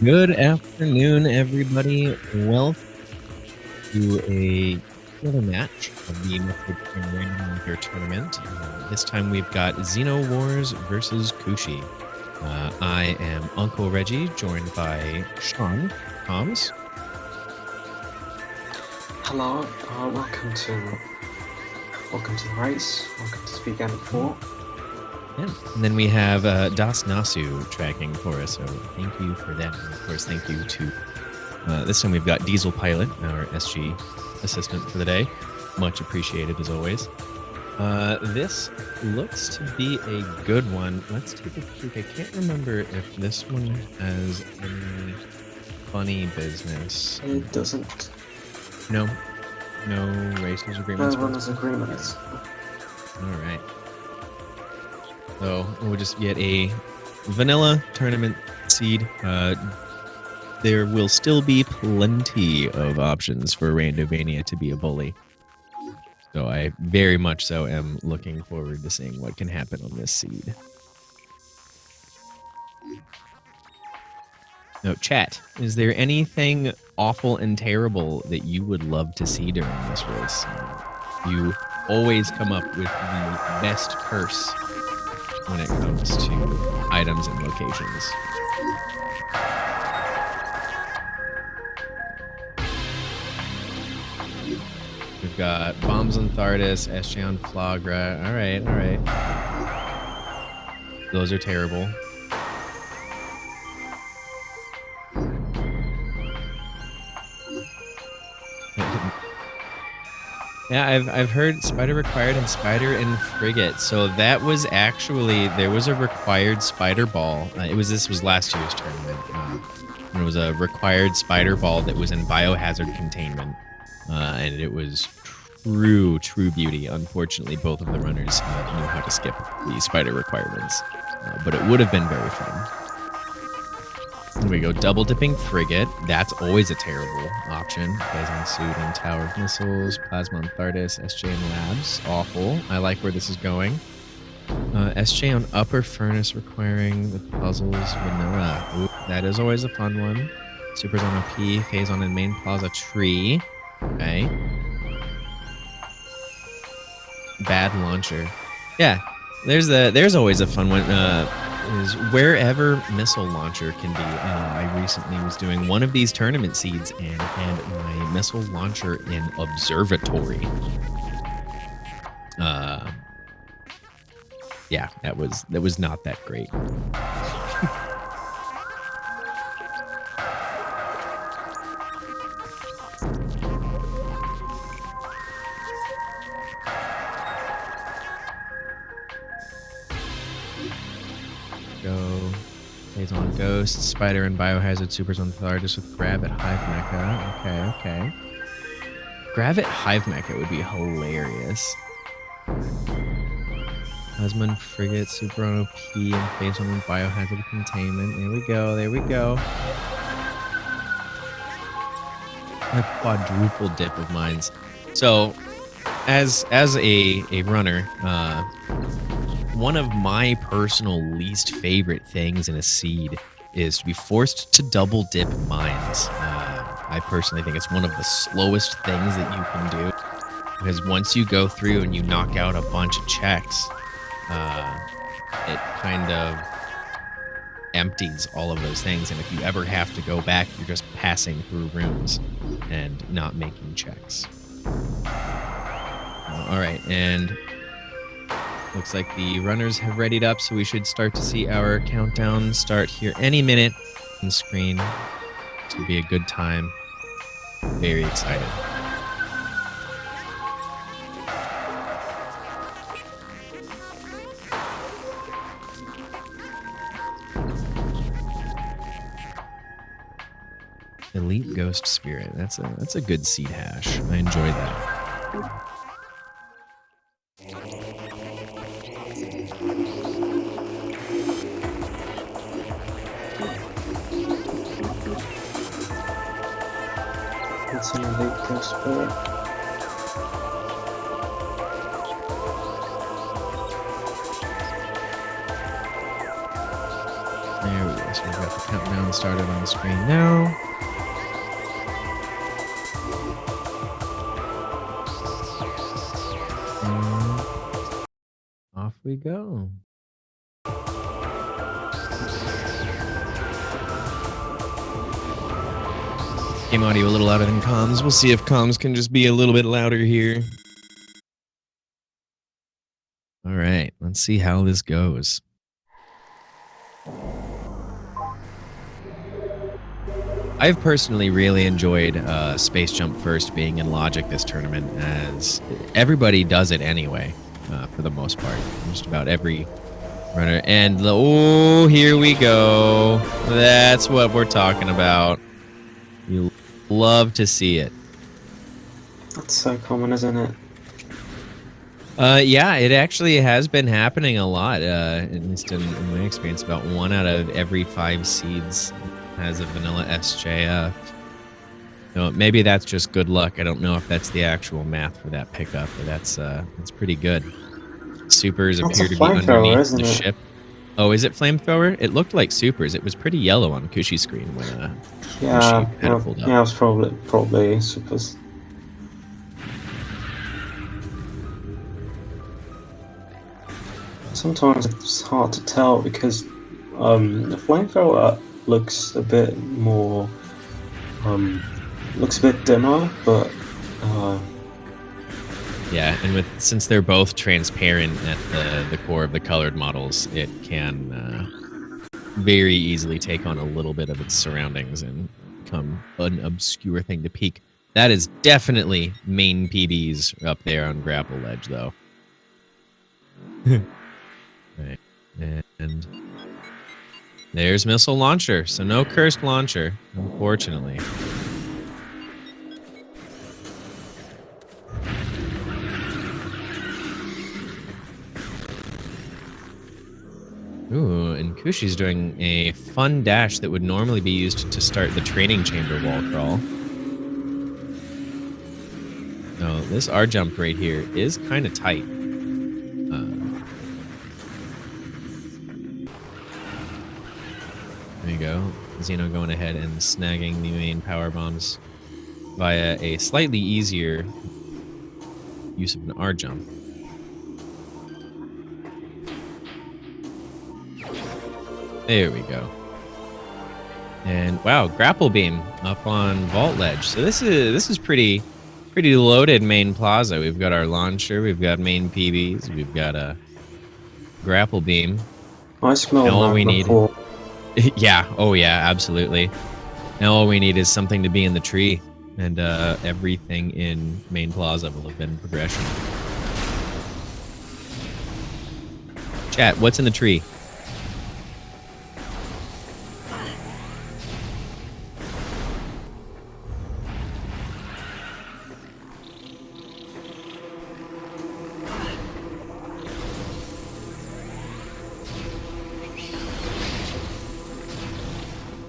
Good afternoon, everybody. Welcome to another match of the Metroid Randomizer tournament. This time we've got XenoWars versus Koushi. I am Uncle Reggie, joined by Sean, Toms. Hello, welcome to the race. Welcome to SpeedGaming 4. Yeah. And then we have Das Nasu tracking for us, so thank you for that. And of course, thank you to this time we've got Diesel Pilot, our SG assistant for the day. Much appreciated as always. This looks to be a good one. Let's take a peek. I can't remember if this one has any funny business. It doesn't. No racers agreements. No runners agreements. All right. So we'll just get a vanilla tournament seed. There will still be plenty of options for Randomania to be a bully. So I very much so am looking forward to seeing what can happen on this seed. Now, chat, is there anything awful and terrible that you would love to see during this race? You always come up with the best curse when it comes to items and locations. We've got bombs on Thardis, SJ on Flagra. All right. Those are terrible. Yeah, I've heard Spider Required and Spider and Frigate. So that was actually, there was a required Spider Ball. This was last year's tournament. And it was a required Spider Ball that was in Biohazard Containment. And it was true beauty. Unfortunately, both of the runners knew how to skip the Spider requirements. But it would have been very fun. Here we go, double dipping Frigate. That's always a terrible option. Phazon Suit and Tower of Missiles, Plasma on Thardis, SJ and Labs. Awful. I like where this is going. SJ on Upper Furnace requiring the puzzles. Vanilla. Ooh, that is always a fun one. Supers on OP, Phazon and Main Plaza Tree. Okay. Bad launcher. Yeah, there's always a fun one. Is wherever missile launcher can be. I recently was doing one of these tournament seeds and had my missile launcher in observatory. Yeah, that was not that great. Go. Phazon Ghost, Spider and Biohazard, Supers on Thardis with Grab at Hive Mecha. Okay. Grab at Hive Mecha would be hilarious. Husband, Frigate, Super on OP, and Phazon and Biohazard Containment. There we go. A quadruple dip of mines. So, as a runner, one of my personal least favorite things in a seed is to be forced to double dip mines. I personally think it's one of the slowest things that you can do, because once you go through and you knock out a bunch of checks, it kind of empties all of those things, and if you ever have to go back, you're just passing through rooms and not making checks. All right, and looks like the runners have readied up, so we should start to see our countdown start here any minute on the screen. This will be a good time. Very excited. Elite Ghost Spirit. That's a good seed hash. I enjoyed that. It's an Elite Ghost Spirit. There we go. So we've got the countdown started on the screen now. And off we go. Game audio a little louder than comms. We'll see if comms can just be a little bit louder here. All right, let's see how this goes. I've personally really enjoyed Space Jump First being in Logic this tournament, as everybody does it anyway, for the most part. Just about every runner. And oh, here we go. That's what we're talking about. You love to see it. That's so common, isn't it? Yeah, it actually has been happening a lot, at least in my experience. About 1 out of every 5 seeds has a vanilla SJF. No, maybe that's just good luck. I don't know if that's the actual math for that pickup, but that's pretty good. Supers That's appear a to be flamethrower, underneath isn't the it? ship. Oh, is it flamethrower? It looked like supers. It was pretty yellow on Koushi's screen when Yeah, Koushi had it pulled up. yeah, it was probably supers. Sometimes it's hard to tell because the flamethrower looks a bit more, looks a bit dimmer, but Yeah, and since they're both transparent at the core of the colored models, it can very easily take on a little bit of its surroundings and become an obscure thing to peek. That is definitely main PBs up there on Grapple Ledge, though. Right, and there's missile launcher, so no cursed launcher, unfortunately. Ooh, and Koushi's doing a fun dash that would normally be used to start the training chamber wall crawl. So this R jump right here is kind of tight. There you go. Xeno going ahead and snagging the main power bombs via a slightly easier use of an R jump. There we go. And wow, grapple beam up on vault ledge. So this is pretty loaded main plaza. We've got our launcher, we've got main PBs, we've got a grapple beam. I smell Now all we magma need. core. Yeah, oh yeah, absolutely. Now all we need is something to be in the tree, and everything in main plaza will have been progression. Chat, what's in the tree?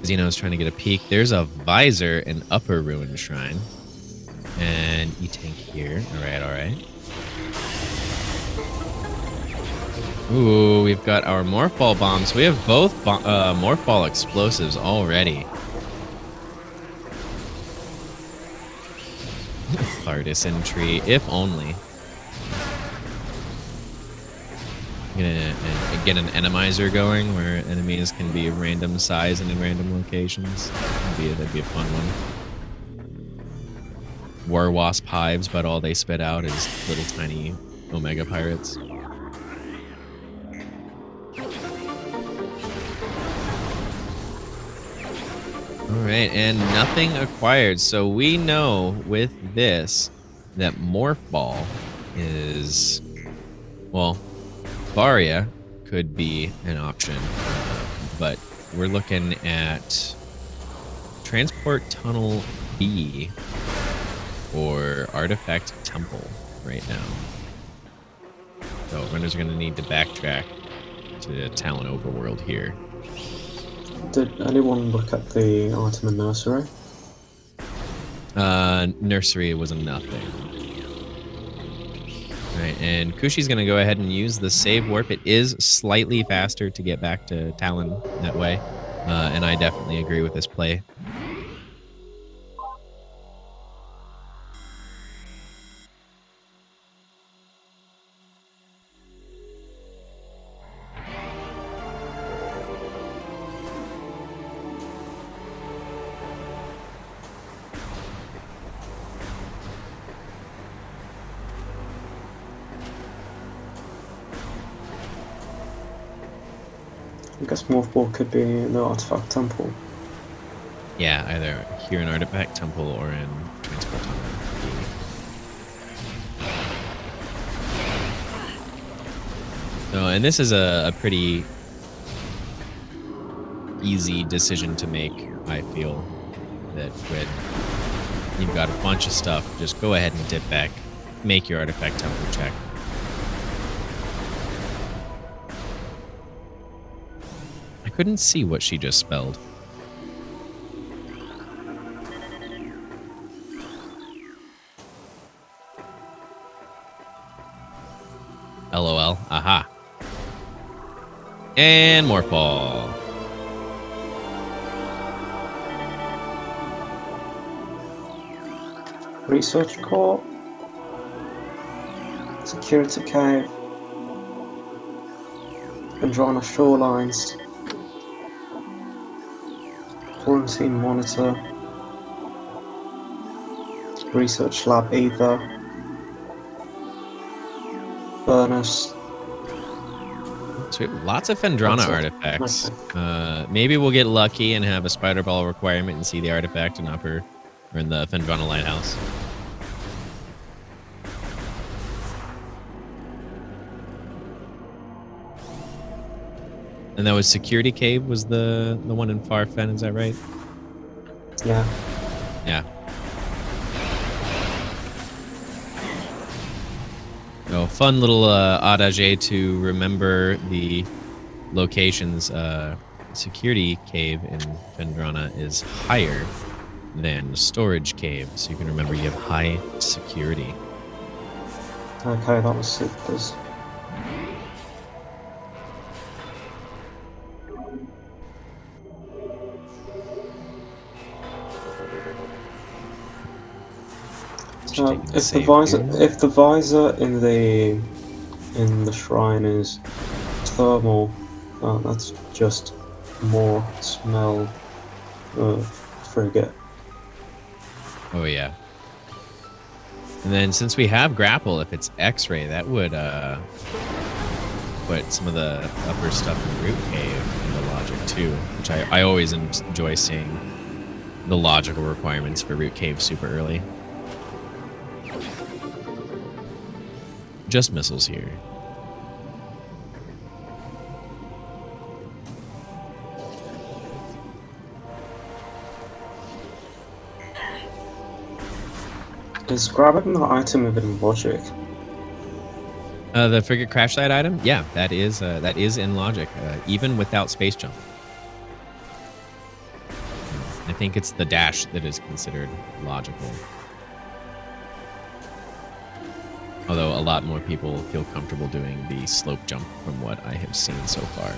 Xeno's trying to get a peek. There's a visor in upper ruin shrine. And E-tank here. All right. Ooh, we've got our morph ball bombs. We have both morph ball explosives already. Thardis in tree, if only. Gonna get an enemizer going where enemies can be of random size and in random locations. That'd be a fun one. War wasp hives, but all they spit out is little tiny Omega pirates. Alright, and nothing acquired. So we know with this that Morph Ball is, well, Varia could be an option, but we're looking at Transport Tunnel B or Artifact Temple right now. So runners are going to need to backtrack to Talon Overworld here. Did anyone look at the item in nursery? Nursery was a nothing. Right, and Koushi's going to go ahead and use the save warp. It is slightly faster to get back to Talon that way. And I definitely agree with this play. I guess Morph Ball could be in the Artifact Temple. Yeah, either here in Artifact Temple or in Transport Tunnel. So, and this is a pretty easy decision to make, I feel, that when you've got a bunch of stuff, just go ahead and dip back, make your Artifact Temple check. I couldn't see what she just spelled. LOL. Aha. And Morph Ball. Research Core. Security Cave. Andrana Shorelines. Quarantine Monitor. Research Lab Ether. Furnace. Sweet. Lots of Phendrana artifacts. Maybe we'll get lucky and have a Spider Ball requirement and see the artifact in upper or in the Phendrana Lighthouse. And that was Security Cave was the one in Farfen, is that right? Yeah. Yeah. So fun little adage to remember the locations. Security Cave in Phendrana is higher than Storage Cave, so you can remember you have high security. Okay, that was super. So if the visor in the shrine is thermal, that's just more smell frigate. Oh yeah. And then since we have grapple, if it's X-ray, that would put some of the upper stuff in Root Cave into logic too, which I always enjoy seeing the logical requirements for Root Cave super early. Just missiles here. Is grabbing the item within logic? The frigate crash site item, yeah, that is in logic, even without space jump. I think it's the dash that is considered logical. Although a lot more people feel comfortable doing the slope jump from what I have seen so far.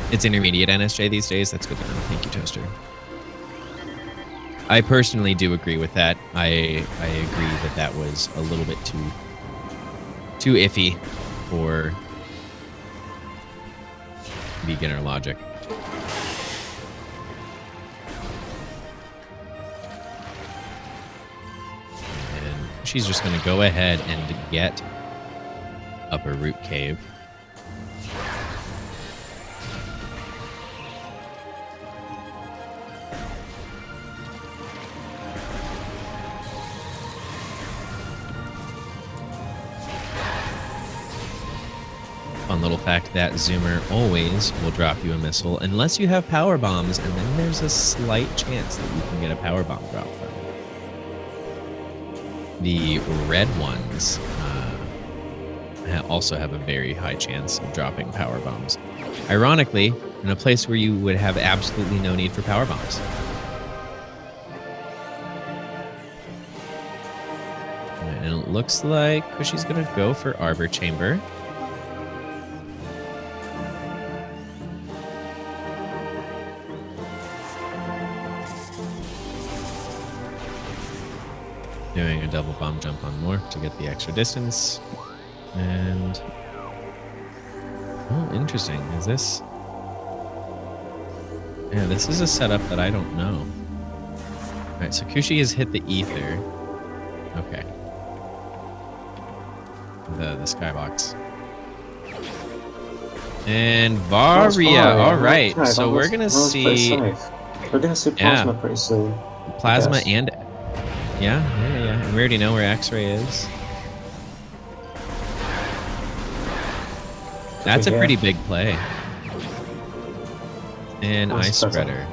It's intermediate NSJ these days. That's good to know. Thank you, Toaster. I personally do agree with that. I agree that was a little bit too iffy for beginner logic. And she's just going to go ahead and get Upper Root Cave. Fun little fact that Zoomer always will drop you a missile unless you have power bombs, and then there's a slight chance that you can get a power bomb drop from it. The red ones also have a very high chance of dropping power bombs. Ironically, in a place where you would have absolutely no need for power bombs. And it looks like Koushi's gonna go for Arbor Chamber. doing a double bomb jump on Morph to get the extra distance. And oh, interesting. Is this? Yeah, this is a setup that I don't know. All right, so Koushi has hit the ether. Okay. The skybox. And Varia. All right, Okay, so we're gonna see. We're gonna see Plasma pretty soon. Plasma and yeah. And we already know where X-ray is. That's a pretty big play. And Ice Spreader.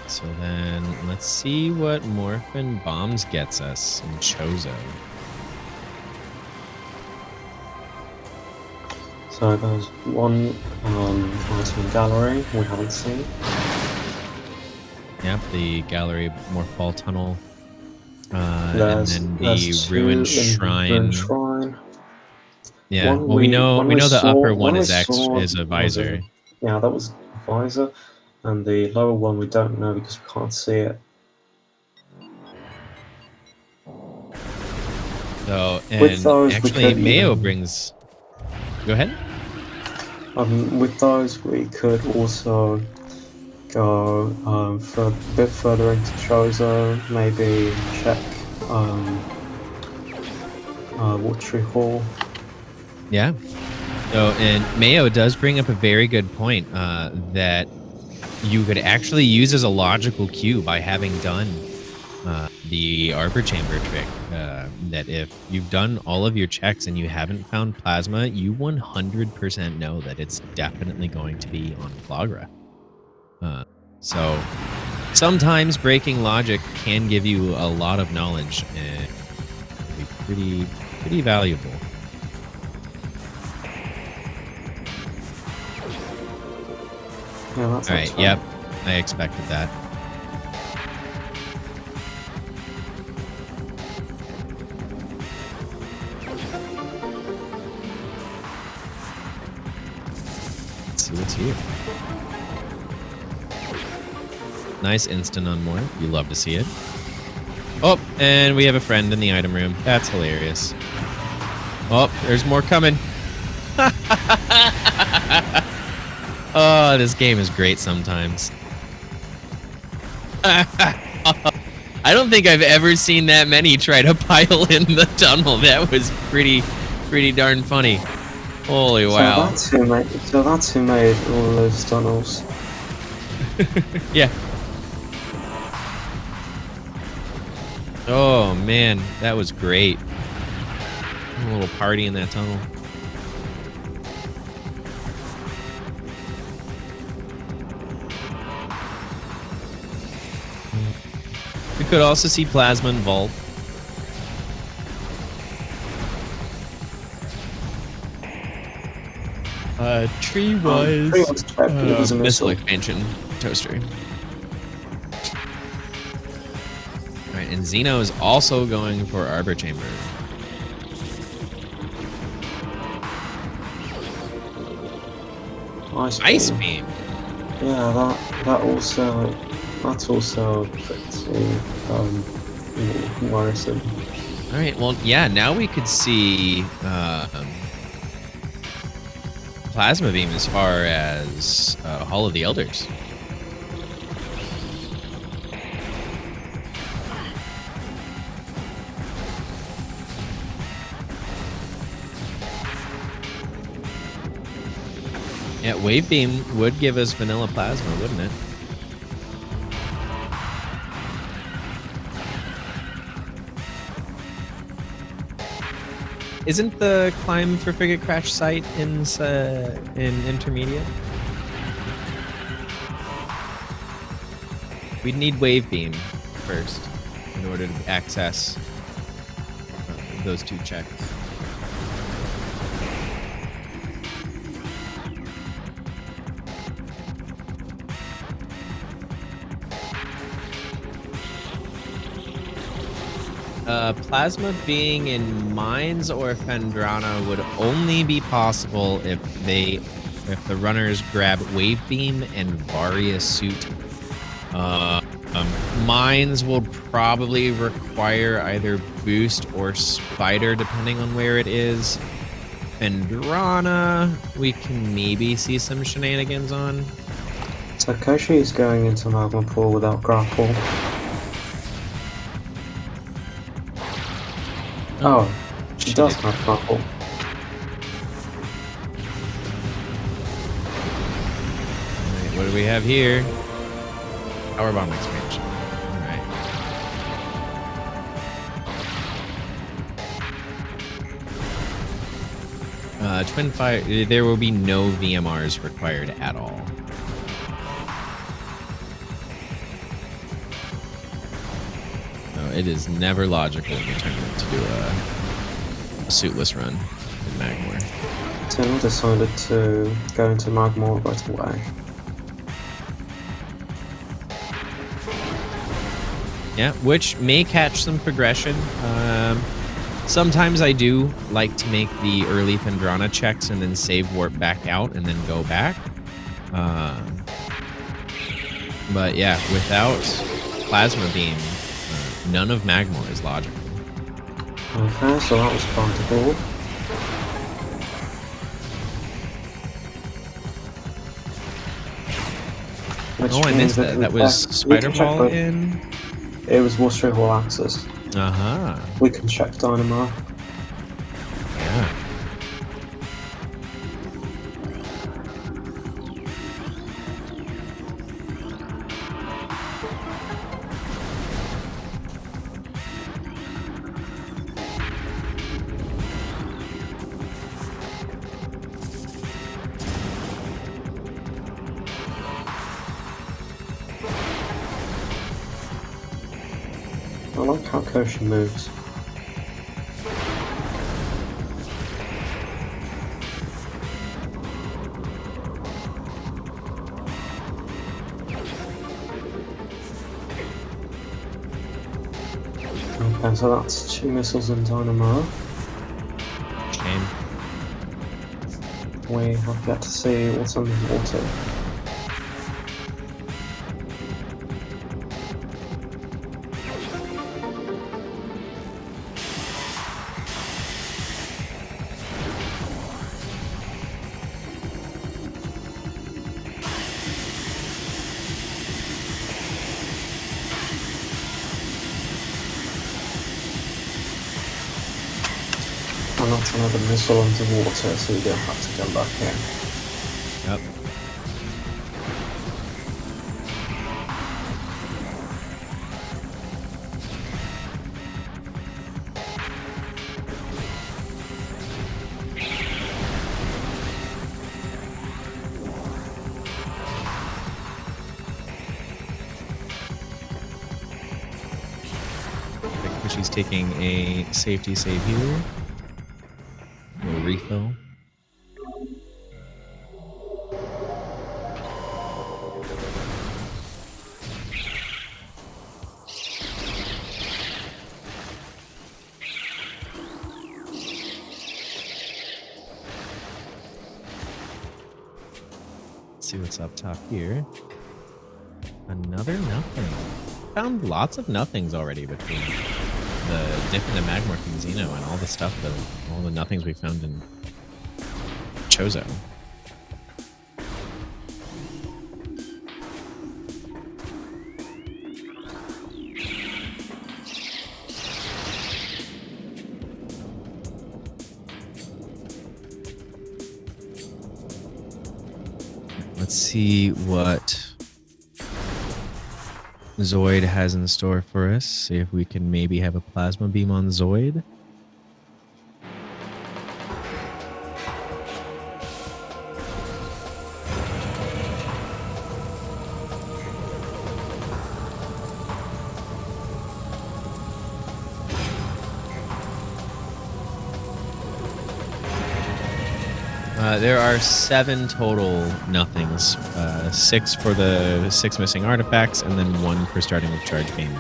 So then let's see what Morphin Bombs gets us in Chozo. So there's one item gallery we haven't seen. Yep, the gallery Morphball Tunnel. And There's then the Ruined Shrine. Yeah, One well we know the upper one is a visor. Yeah, that was a visor. And the lower one we don't know because we can't see it. So, and actually Mayo brings... Go ahead. With those we could also go a bit further into Chozo, maybe check Watery Hall. Yeah. So, and Mayo does bring up a very good point that you could actually use as a logical cue by having done the Arbor Chamber trick. That if you've done all of your checks and you haven't found Plasma, you 100% know that it's definitely going to be on Flagra. So sometimes breaking logic can give you a lot of knowledge and be pretty valuable. Yeah, that's all right. Fun. Yep, I expected that. Let's see what's here. Nice instant on more. You love to see it. Oh, and we have a friend in the item room. That's hilarious. Oh, there's more coming. Oh, this game is great sometimes. I don't think I've ever seen that many try to pile in the tunnel. That was pretty darn funny. Holy wow. So that's who made all those tunnels. Yeah. Oh man, that was great. A little party in that tunnel. We could also see Plasma and Vault. Tree was missile expansion toaster. Alright, and Xeno is also going for Arbor Chamber. Ice Beam. Yeah, that's also pretty worrisome. Alright, well yeah, now we could see Plasma Beam as far as Hall of the Elders. Yeah, Wave Beam would give us Vanilla Plasma, wouldn't it? Isn't the climb for Frigate Crash site in Intermediate? We'd need Wave Beam first in order to access those two checks. Plasma being in mines or Fendrana would only be possible if the runners grab Wave Beam and Varia Suit. Mines will probably require either Boost or Spider, depending on where it is. Fendrana, we can maybe see some shenanigans on. So Koushi is going into Magma Pool without grapple. Oh, she does have grapple. Alright, what do we have here? Power bomb expansion. Alright. Twin fire. There will be no VMRs required at all. No, it is never logical in the tournament to do a suitless run with Magmor. Tim decided to go into Magmor right away. Yeah, which may catch some progression. Sometimes I do like to make the early Fendrana checks and then save warp back out and then go back. But yeah, without Plasma Beam, none of Magmor is logical. Okay, so that was plantable. Oh, I missed that. That was Spider Ball in? It was Watery Hall Axis. Uh-huh. We can check Dynamo. Yeah. I like how Koushi moves. Okay, so that's 2 missiles in Dynamo. Shame. We have yet to see what's under the water. And that's another missile underwater, so we don't have to come back in. Yep. She's taking a safety save here. A refill. Let's see what's up top here. Another nothing. Found lots of nothings already between the dip into Magmorph and Xeno and all the stuff, all the nothings we found in Chozo. Let's see what Zoid has in store for us. See if we can maybe have a plasma beam on Zoid. There are 7 total nothings. 6 for the 6 missing artifacts, and then 1 for starting with charge beam.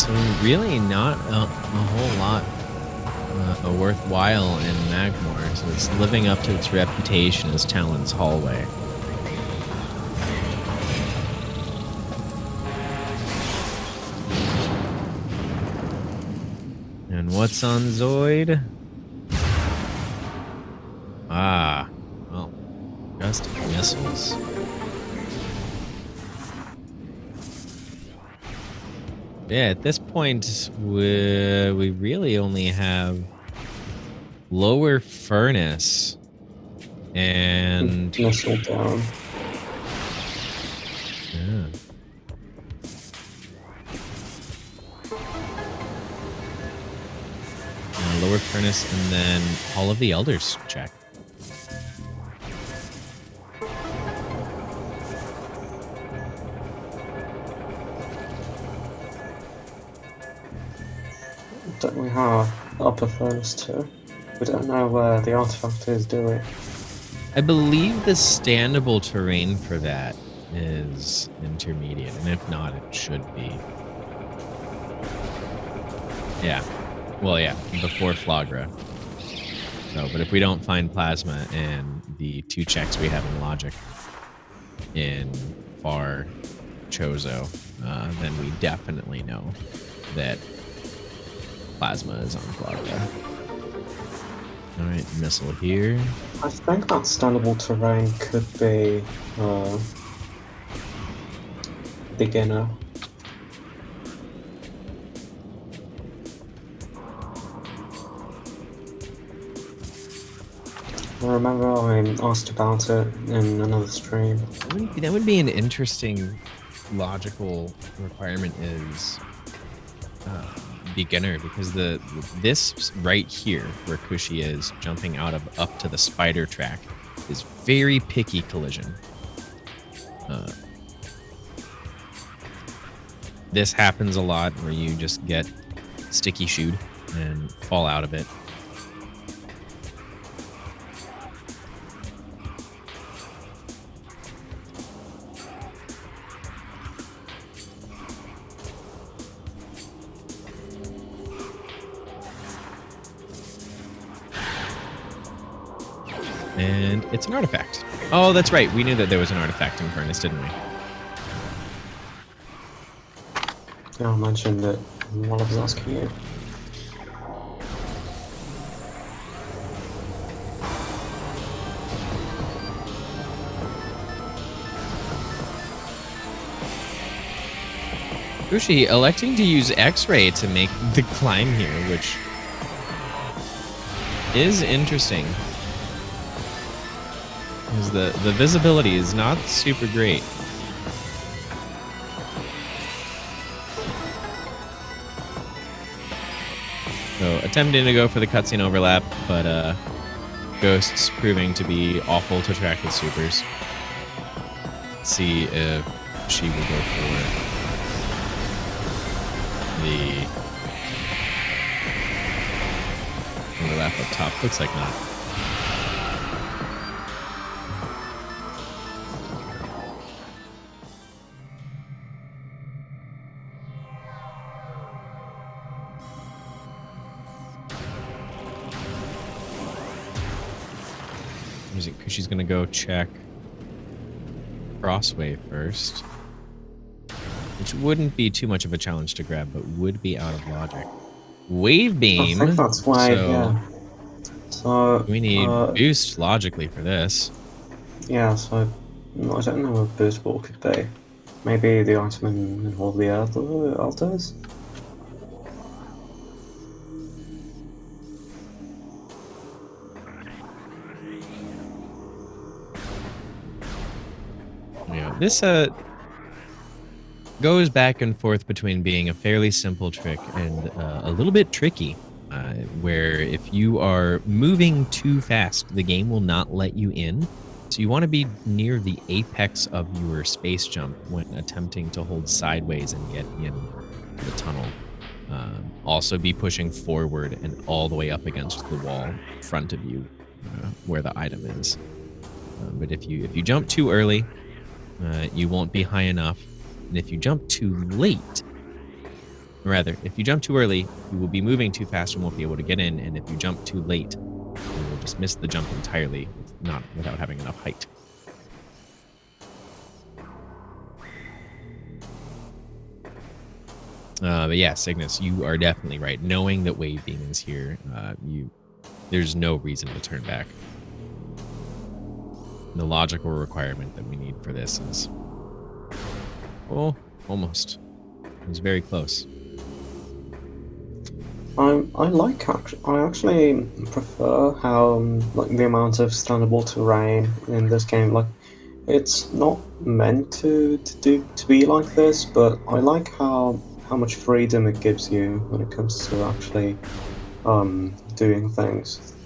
So really not a whole lot worthwhile in Magmore, so it's living up to its reputation as Talon's hallway. And what's on Zoid? Ah, well, just missiles. Yeah, at this point, we really only have lower furnace and Missile down. yeah. Lower furnace and then Hall of the Elders check. Don't we have upper furnace too? We don't know where the artifact is, do we? I believe the standable terrain for that is intermediate, and if not, it should be. Yeah. Well, yeah, before Flagra. So, but if we don't find plasma and the 2 checks we have in logic in Far Chozo, then we definitely know that plasma is on Flagra. All right, missile here. I think that standable terrain could be beginner. I remember I asked about it in another stream. That would be an interesting logical requirement is beginner, because this right here where Koushi is jumping out of up to the spider track is very picky collision. This happens a lot where you just get sticky shoed and fall out of it. And it's an artifact. Oh, that's right. We knew that there was an artifact in Furnace, didn't we? Yeah, I mentioned it while I was asking you. Koushi electing to use X-ray to make the climb here, which is interesting. Because the visibility is not super great. So attempting to go for the cutscene overlap, but Ghost's proving to be awful to track with supers. Let's see if she will go for the overlap up top. Looks like not. She's gonna go check Crossway first, which wouldn't be too much of a challenge to grab, but would be out of logic. Wave beam. I think that's why. So yeah. So we need boost logically for this. Yeah. So I don't know what boost ball could be. Maybe the item in all the other altars. Yeah, this goes back and forth between being a fairly simple trick and a little bit tricky, where if you are moving too fast, the game will not let you in. So you want to be near the apex of your space jump when attempting to hold sideways and get in the tunnel. Also be pushing forward and all the way up against the wall in front of you, where the item is. But if you jump too early, you won't be high enough. And if you jump too late, Or rather, if you jump too early, you will be moving too fast and won't be able to get in. And if you jump too late, you will just miss the jump entirely, without having enough height. But yeah, Cygnus, you are definitely right. Knowing that wave beam is here, there's no reason to turn back. The logical requirement that we need for this is, oh, almost. It was very close. I actually prefer how like the amount of standable terrain in this game. Like, it's not meant to be like this, but I like how much freedom it gives you when it comes to actually doing things.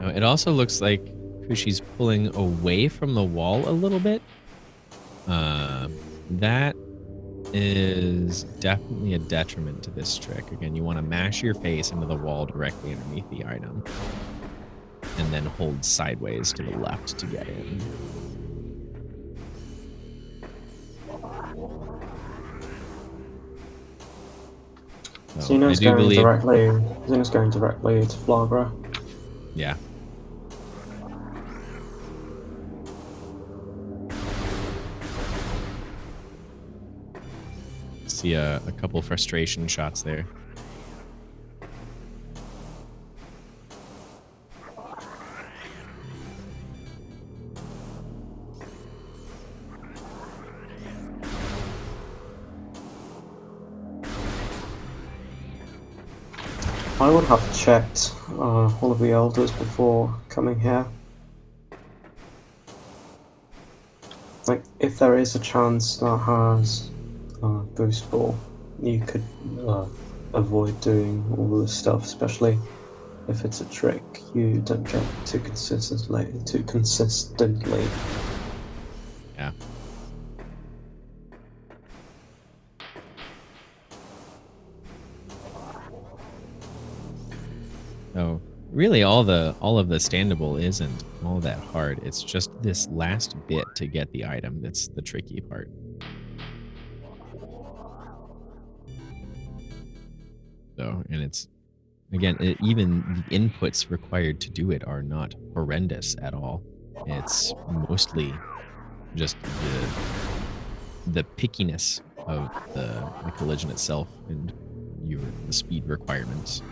It also looks like Koushi's pulling away from the wall a little bit. That is definitely a detriment to this trick. Again, you want to mash your face into the wall directly underneath the item, and then hold sideways to the left to get in. So Xeno's going directly to Flagra. Yeah. See a couple frustration shots there. I would have checked all of the elders before coming here. Like, if there is a chance that has boost ball, you could avoid doing all this stuff, especially if it's a trick you don't get too consistently. Yeah. So really all of the standable isn't all that hard. It's just this last bit to get the item that's the tricky part. So, and it's, again, even the inputs required to do it are not horrendous at all. It's mostly just the pickiness of the collision itself and the speed requirements.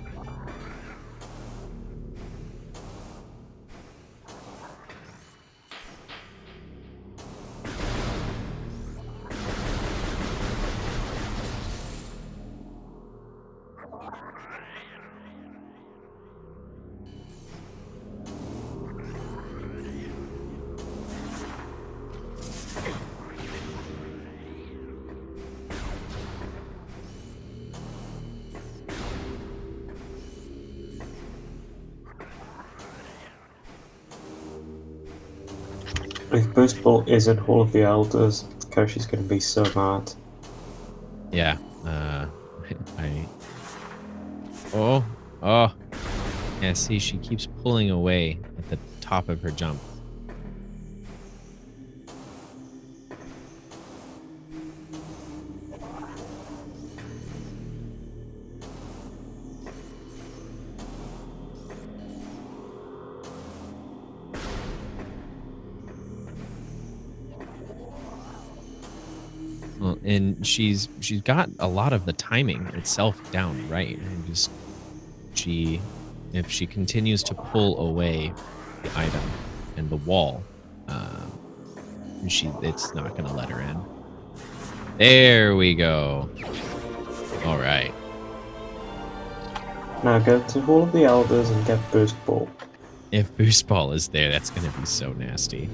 If boost ball isn't all of the elders, Koshi's gonna be so mad. Yeah. Oh. Yeah, see, she keeps pulling away at the top of her jump. Well, and she's got a lot of the timing itself down right. And just if she continues to pull away the item and the wall, it's not going to let her in. There we go. All right. Now go to all of the elders and get boost ball. If boost ball is there, that's going to be so nasty.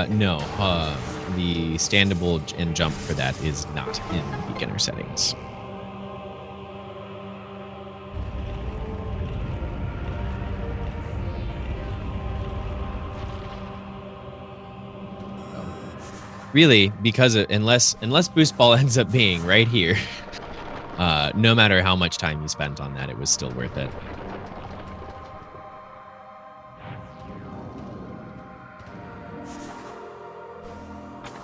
No. The standable and jump for that is not in beginner settings. really, because unless boost ball ends up being right here, no matter how much time you spent on that, it was still worth it.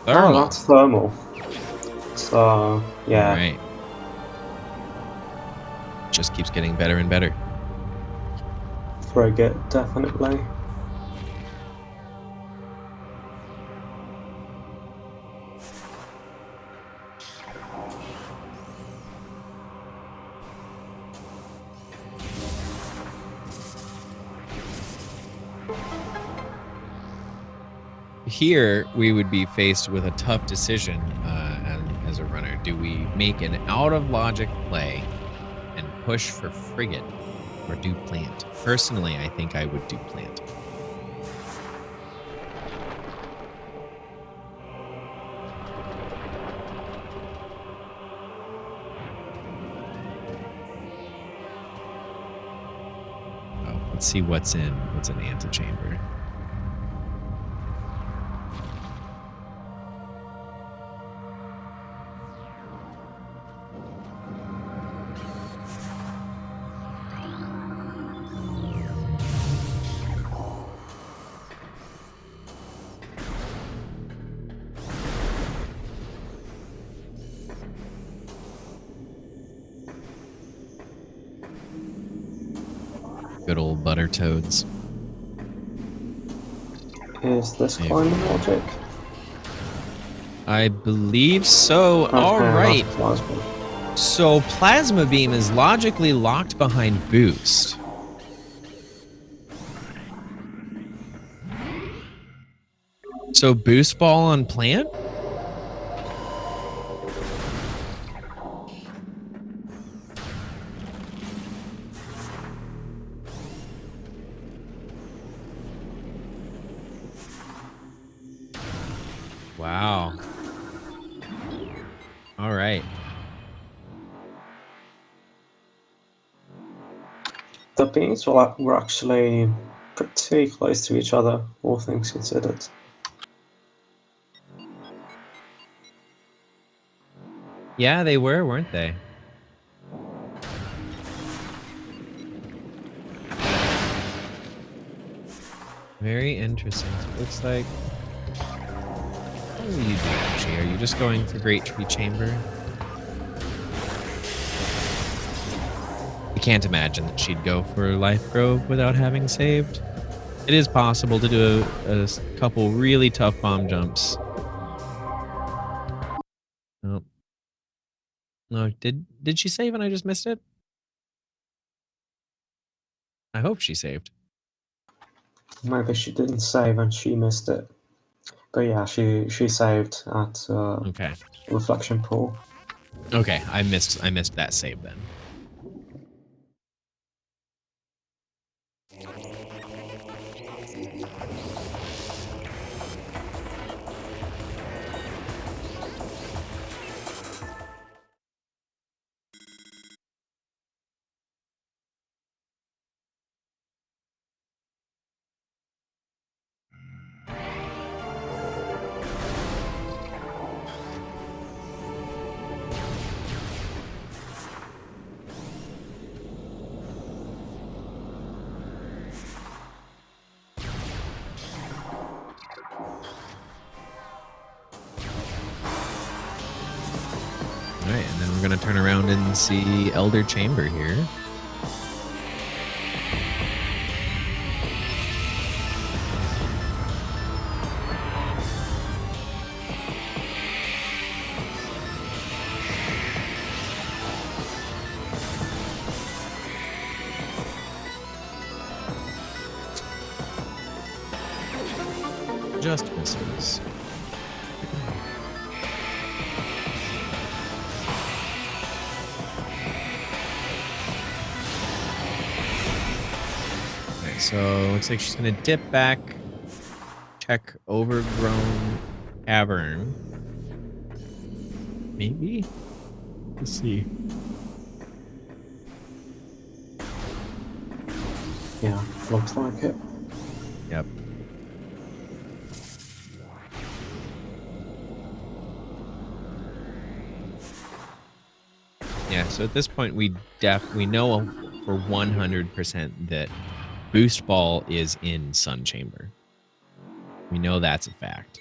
Thermal. Oh, that's thermal. So, yeah. All right. Just keeps getting better and better. Frigate, definitely. Here, we would be faced with a tough decision as a runner. Do we make an out-of-logic play and push for frigate, or do plant? Personally, I think I would do plant. Oh, let's see what's in antechamber. Good old butter toads. Is this climbing logic? I believe so. Okay, All right. that's plasma. So plasma beam is logically locked behind boost. So boost ball on plant? Wow. All right. The beams were actually pretty close to each other, all things considered. Yeah, they were, weren't they? Very interesting. So it looks like... What are you doing, Koushi? Are you just going for Great Tree Chamber? I can't imagine that she'd go for Life Grove without having saved. It is possible to do a couple really tough bomb jumps. Oh. No, did she save and I just missed it? I hope she saved. Maybe she didn't save and she missed it. But yeah, she saved at Okay. Reflection Pool. Okay, I missed that save then. All right, and then we're gonna turn around and see Elder Chamber here. Just misses. Okay, so looks like she's gonna dip back, check overgrown cavern. Maybe? Let's see. Yeah, looks like it. Yep. Yeah, so at this point, we know for 100% that Boost Ball is in Sun Chamber. We know that's a fact.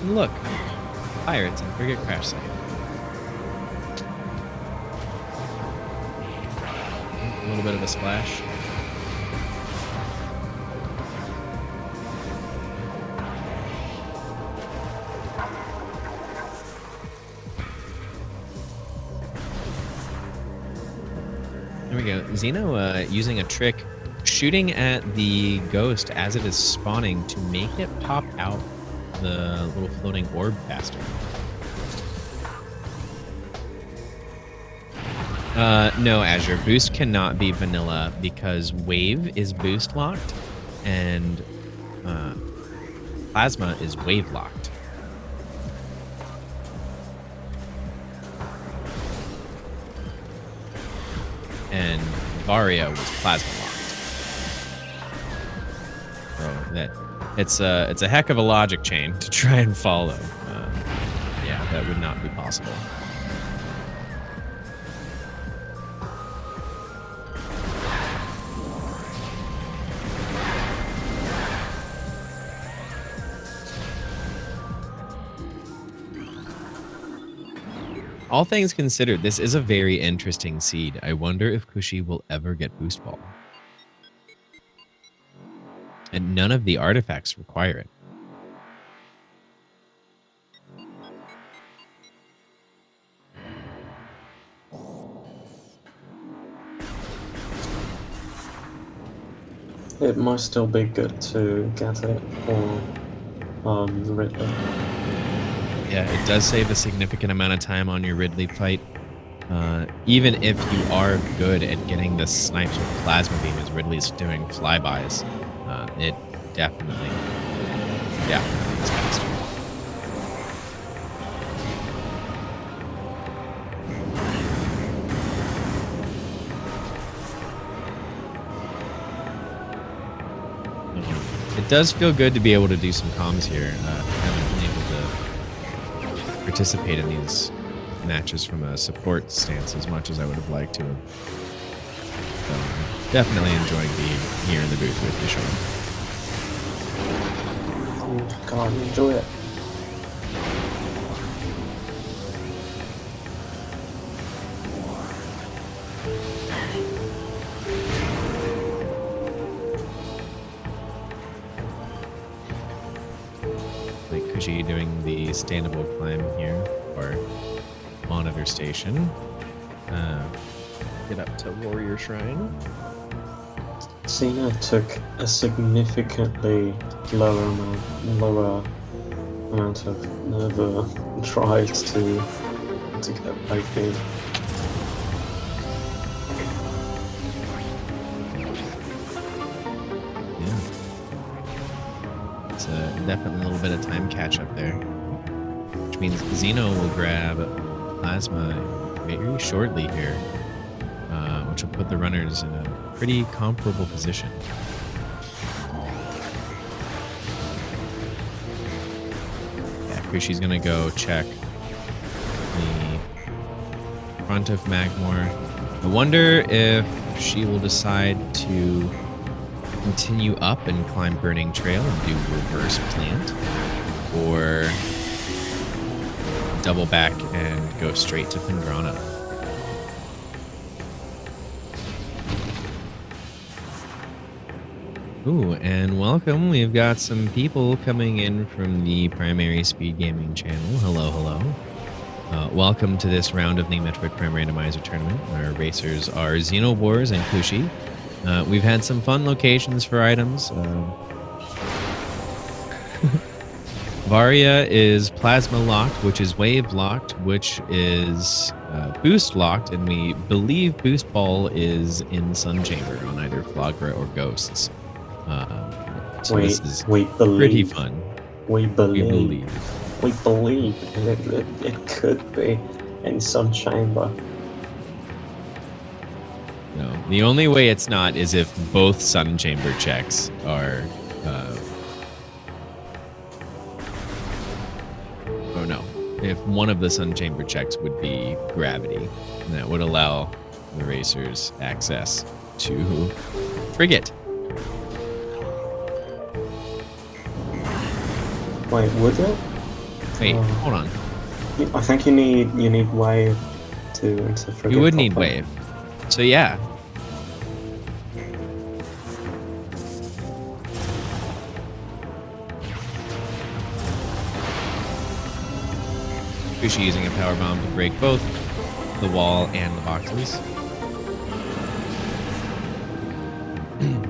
And look, pirates and frigate crash site. A little bit of a splash. There we go. Xeno using a trick, shooting at the ghost as it is spawning to make it pop out the little floating orb faster. No, Azure. Boost cannot be vanilla because Wave is boost locked and Plasma is wave locked. And Varia was plasma locked. So that it's a heck of a logic chain to try and follow. Yeah, that would not be possible. All things considered, this is a very interesting seed. I wonder if Koushi will ever get Boost Ball. And none of the artifacts require it. It might still be good to get it for Ridley. Yeah, it does save a significant amount of time on your Ridley fight. Even if you are good at getting the snipes with Plasma Beam as Ridley's doing flybys, it definitely is faster. It does feel good to be able to do some comms here. I haven't been able to participate in these matches from a support stance as much as I would have liked to. So, definitely enjoying being here in the booth with you, Sean. Oh god, enjoy it. Like Koushi doing the standable climb here, or monitor station. Get up to Warrior Shrine. Xeno took a significantly lower amount of tries to get back in. Yeah. It's definitely a little bit of time catch up there. Which means Xeno will grab Plasma very shortly here, which will put the runners in a pretty comparable position. Yeah, Koushi's gonna go check the front of Magmore. I wonder if she will decide to continue up and climb Burning Trail and do reverse plant, or double back and go straight to Fingrana. Ooh, and welcome. We've got some people coming in from the primary Speed Gaming channel. Hello, hello. Welcome to this round of the Metroid Prime Randomizer tournament. Our racers are XenoWars and Koushi. We've had some fun locations for items. Varia is plasma locked, which is wave locked, which is boost locked, and we believe boost ball is in Sun Chamber on either Flagra or Ghosts. So this is We pretty believe. fun. We We believe. believe. We believe it could be in some chamber. No, the only way it's not is if both Sun Chamber checks are. Oh no! If one of the Sun Chamber checks would be gravity, and that would allow the racers access to frigate. Wait, would it? Wait, hold on. I think you need wave to enter frigate. You would need properly. wave. So yeah. Koushi using a power bomb to break both the wall and the boxes.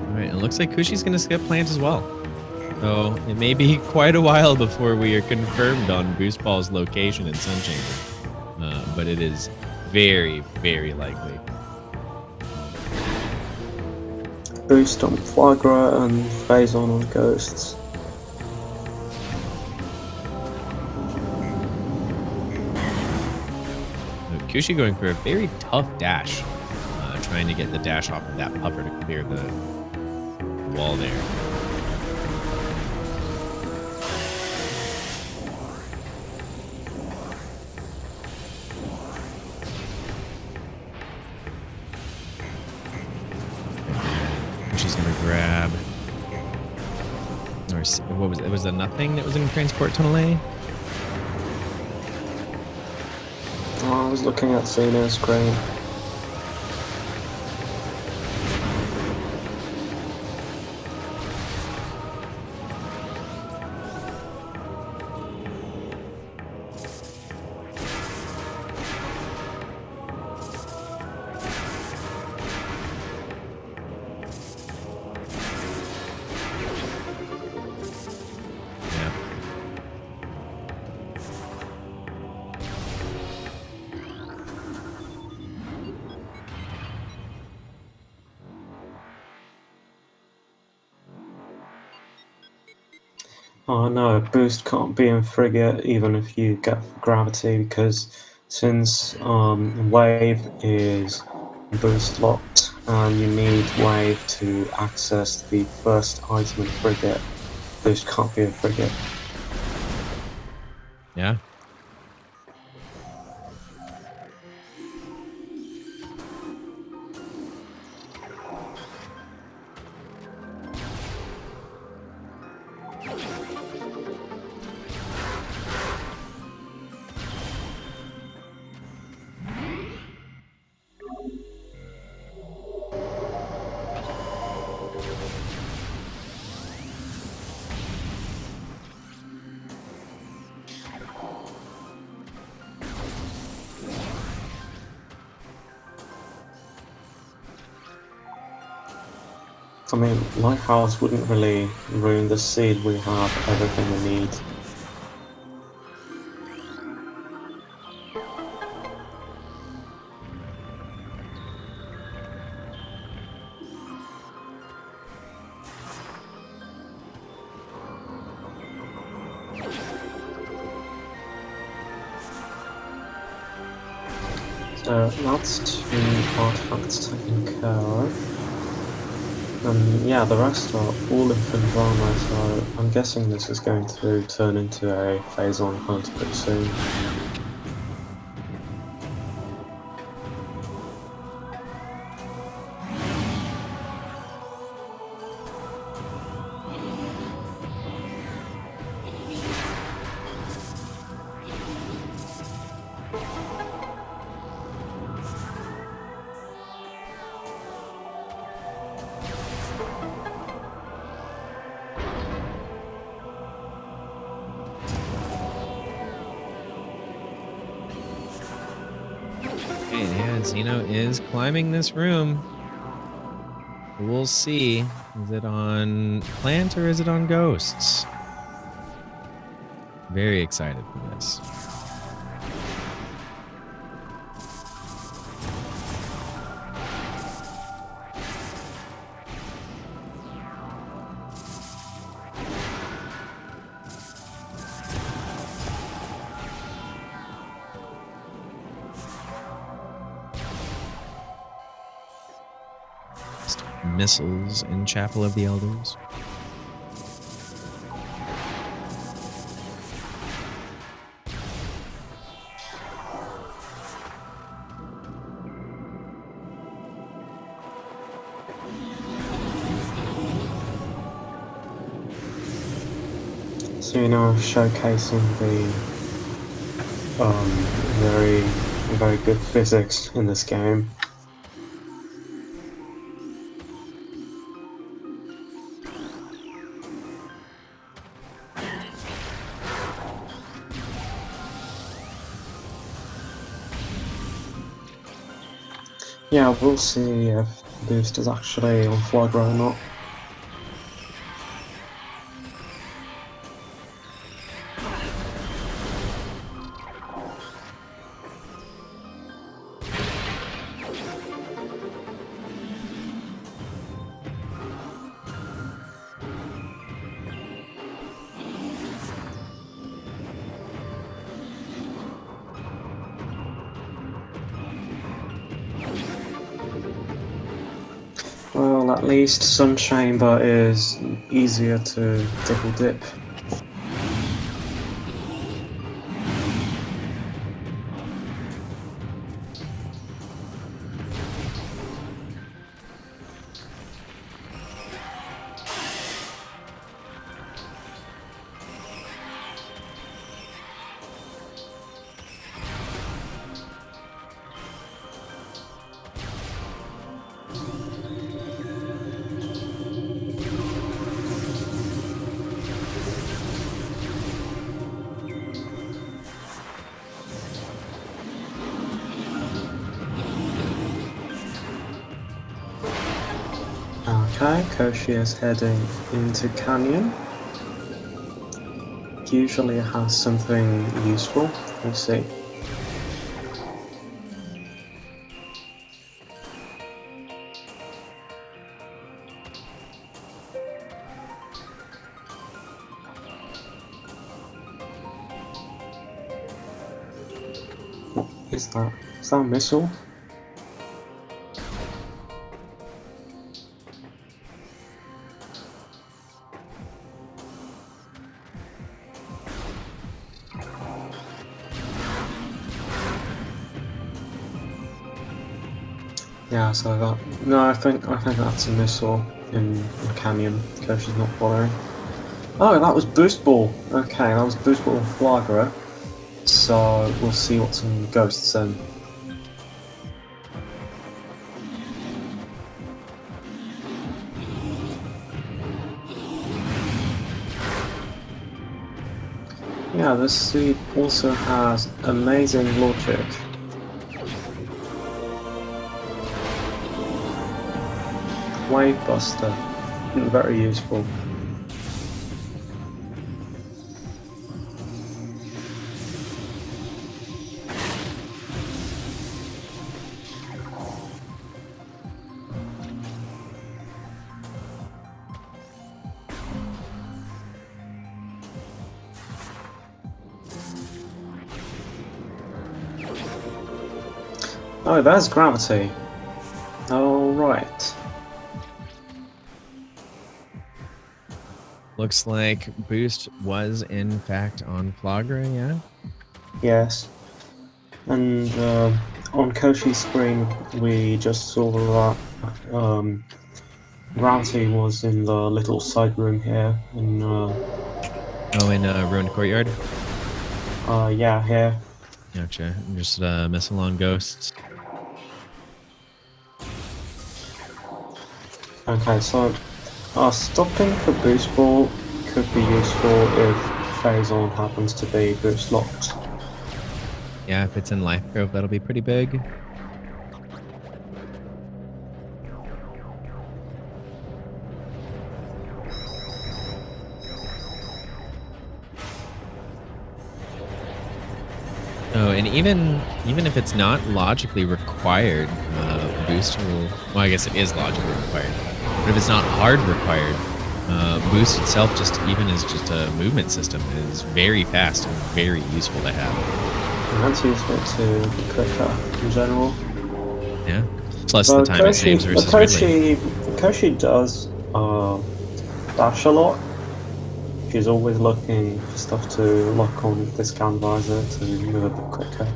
Alright, it looks like Koushi's gonna skip plant as well. So it may be quite a while before we are confirmed on Boost Ball's location in Sun Chamber. But it is very, very likely. Boost on Flagra and phase on Ghosts. Koushi going for a very tough dash, trying to get the dash off of that puffer to clear the wall there. She's gonna grab, or what was it? Was it nothing that was in transport tunnel A? Oh, I was looking at Xeno's screen. Oh no, boost can't be in frigate even if you get gravity because since wave is boost locked and you need wave to access the first item in frigate, boost can't be in frigate. Yeah. I mean, Lighthouse wouldn't really ruin the seed, we have everything we need. So that's 2 artifacts taken care of. Yeah, the rest are all infinite armor, so I'm guessing this is going to turn into a phase-on hunt pretty soon. Okay, yeah, Xeno is climbing this room. We'll see. Is it on plant or is it on ghosts? Very excited for this. Missiles in Chapel of the Elders. So you know, showcasing the very very good physics in this game. Yeah, we'll see if Boost is actually on Flagra or not. Well, at least Sun Chamber is easier to double dip. Okay, Koushi is heading into Canyon. Usually it has something useful, we'll see. What is that? Is that a missile? Yeah, so that no, I think that's a missile in Canyon. Koshi's not bothering. Oh, that was Boost Ball. Okay, that was Boost Ball Flagra. So we'll see what's in Ghosts then. Yeah, this suit also has amazing logic. Wave Buster, very useful. Oh, there's gravity. Alright. Looks like Boost was in fact on Flagra, yeah? Yes. And on Koshi's screen, we just saw that gravity was in the little side room here. In Oh, in Ruined Courtyard? yeah, here. Gotcha. Just missile on Ghosts. Okay, so stopping for Boost Ball could be useful if Phase On happens to be boost locked. Yeah, if it's in Life Grove, that'll be pretty big. Oh, and even if it's not logically required, boost will. Well, I guess it is logically required, but if it's not hard required, boost itself just even as just a movement system is very fast and very useful to have. And that's useful to be quicker in general. Yeah. Plus the But time it saves versus mid lane. Koushi does dash a lot. She's always looking for stuff to lock on the scan visor to move a bit quicker.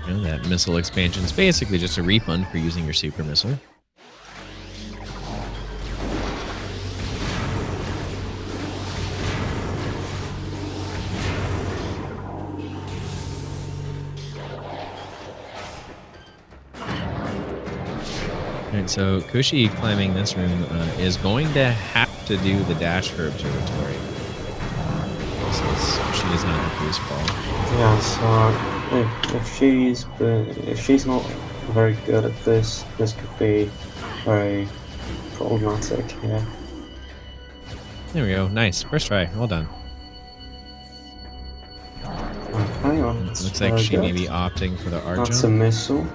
You know, that missile expansion is basically just a refund for using your super missile. Alright, so Koushi climbing this room is going to have to do the dash for observatory. Since she does not have boost ball. Yeah, so if she's not very good at this, this could be very problematic here. There we go. Nice. First try. Well done. Okay, well, Looks like she may be opting for the art That's jump. a missile.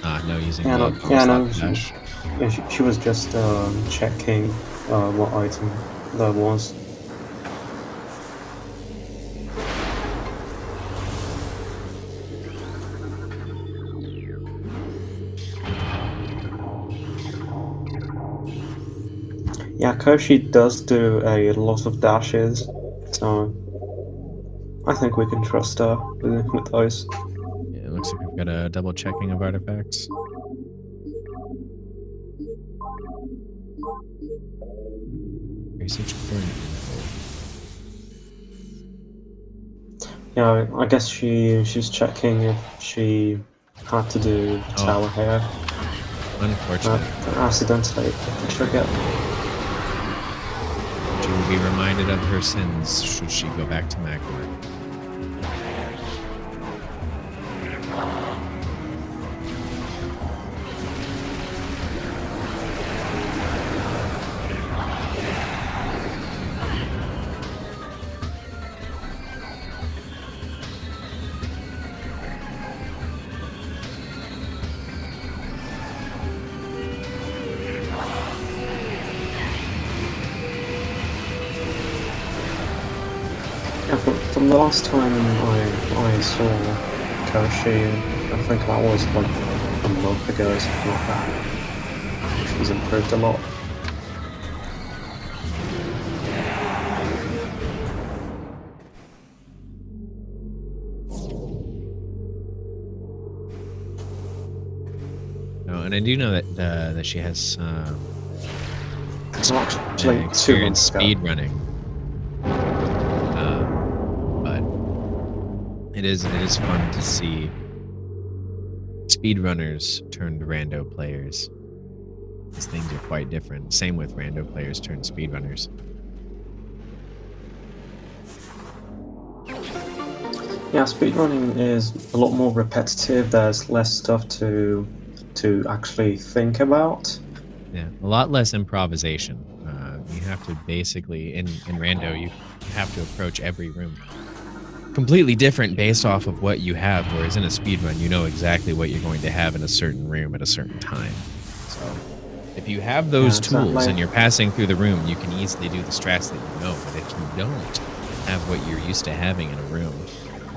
Ah, no, using Yeah, the dash. she was just checking what item that was. Yeah, Koushi does do a lot of dashes, so I think we can trust her with those. Yeah, it looks like we've got a double checking of artifacts. Research important info. Yeah, I guess she's checking if she had to do the tower here. Unfortunate. Accidentally hit the trigger. She will be reminded of her sins should she go back to Magmar. Yeah, from the last time I saw Koushi, I think that was like a month ago, something like that. She's improved a lot. Oh, and I do know that she has It's actually 2 experience months ago. speed running. But it is fun to see speedrunners turned rando players. These things are quite different. Same with rando players turned speedrunners. Yeah, speedrunning is a lot more repetitive. There's less stuff to actually think about. Yeah, a lot less improvisation. You have to basically in rando you have to approach every room completely different based off of what you have. Whereas in a speedrun, you know exactly what you're going to have in a certain room at a certain time. So if you have those tools and you're passing through the room, you can easily do the strats that you know. But if you don't have what you're used to having in a room,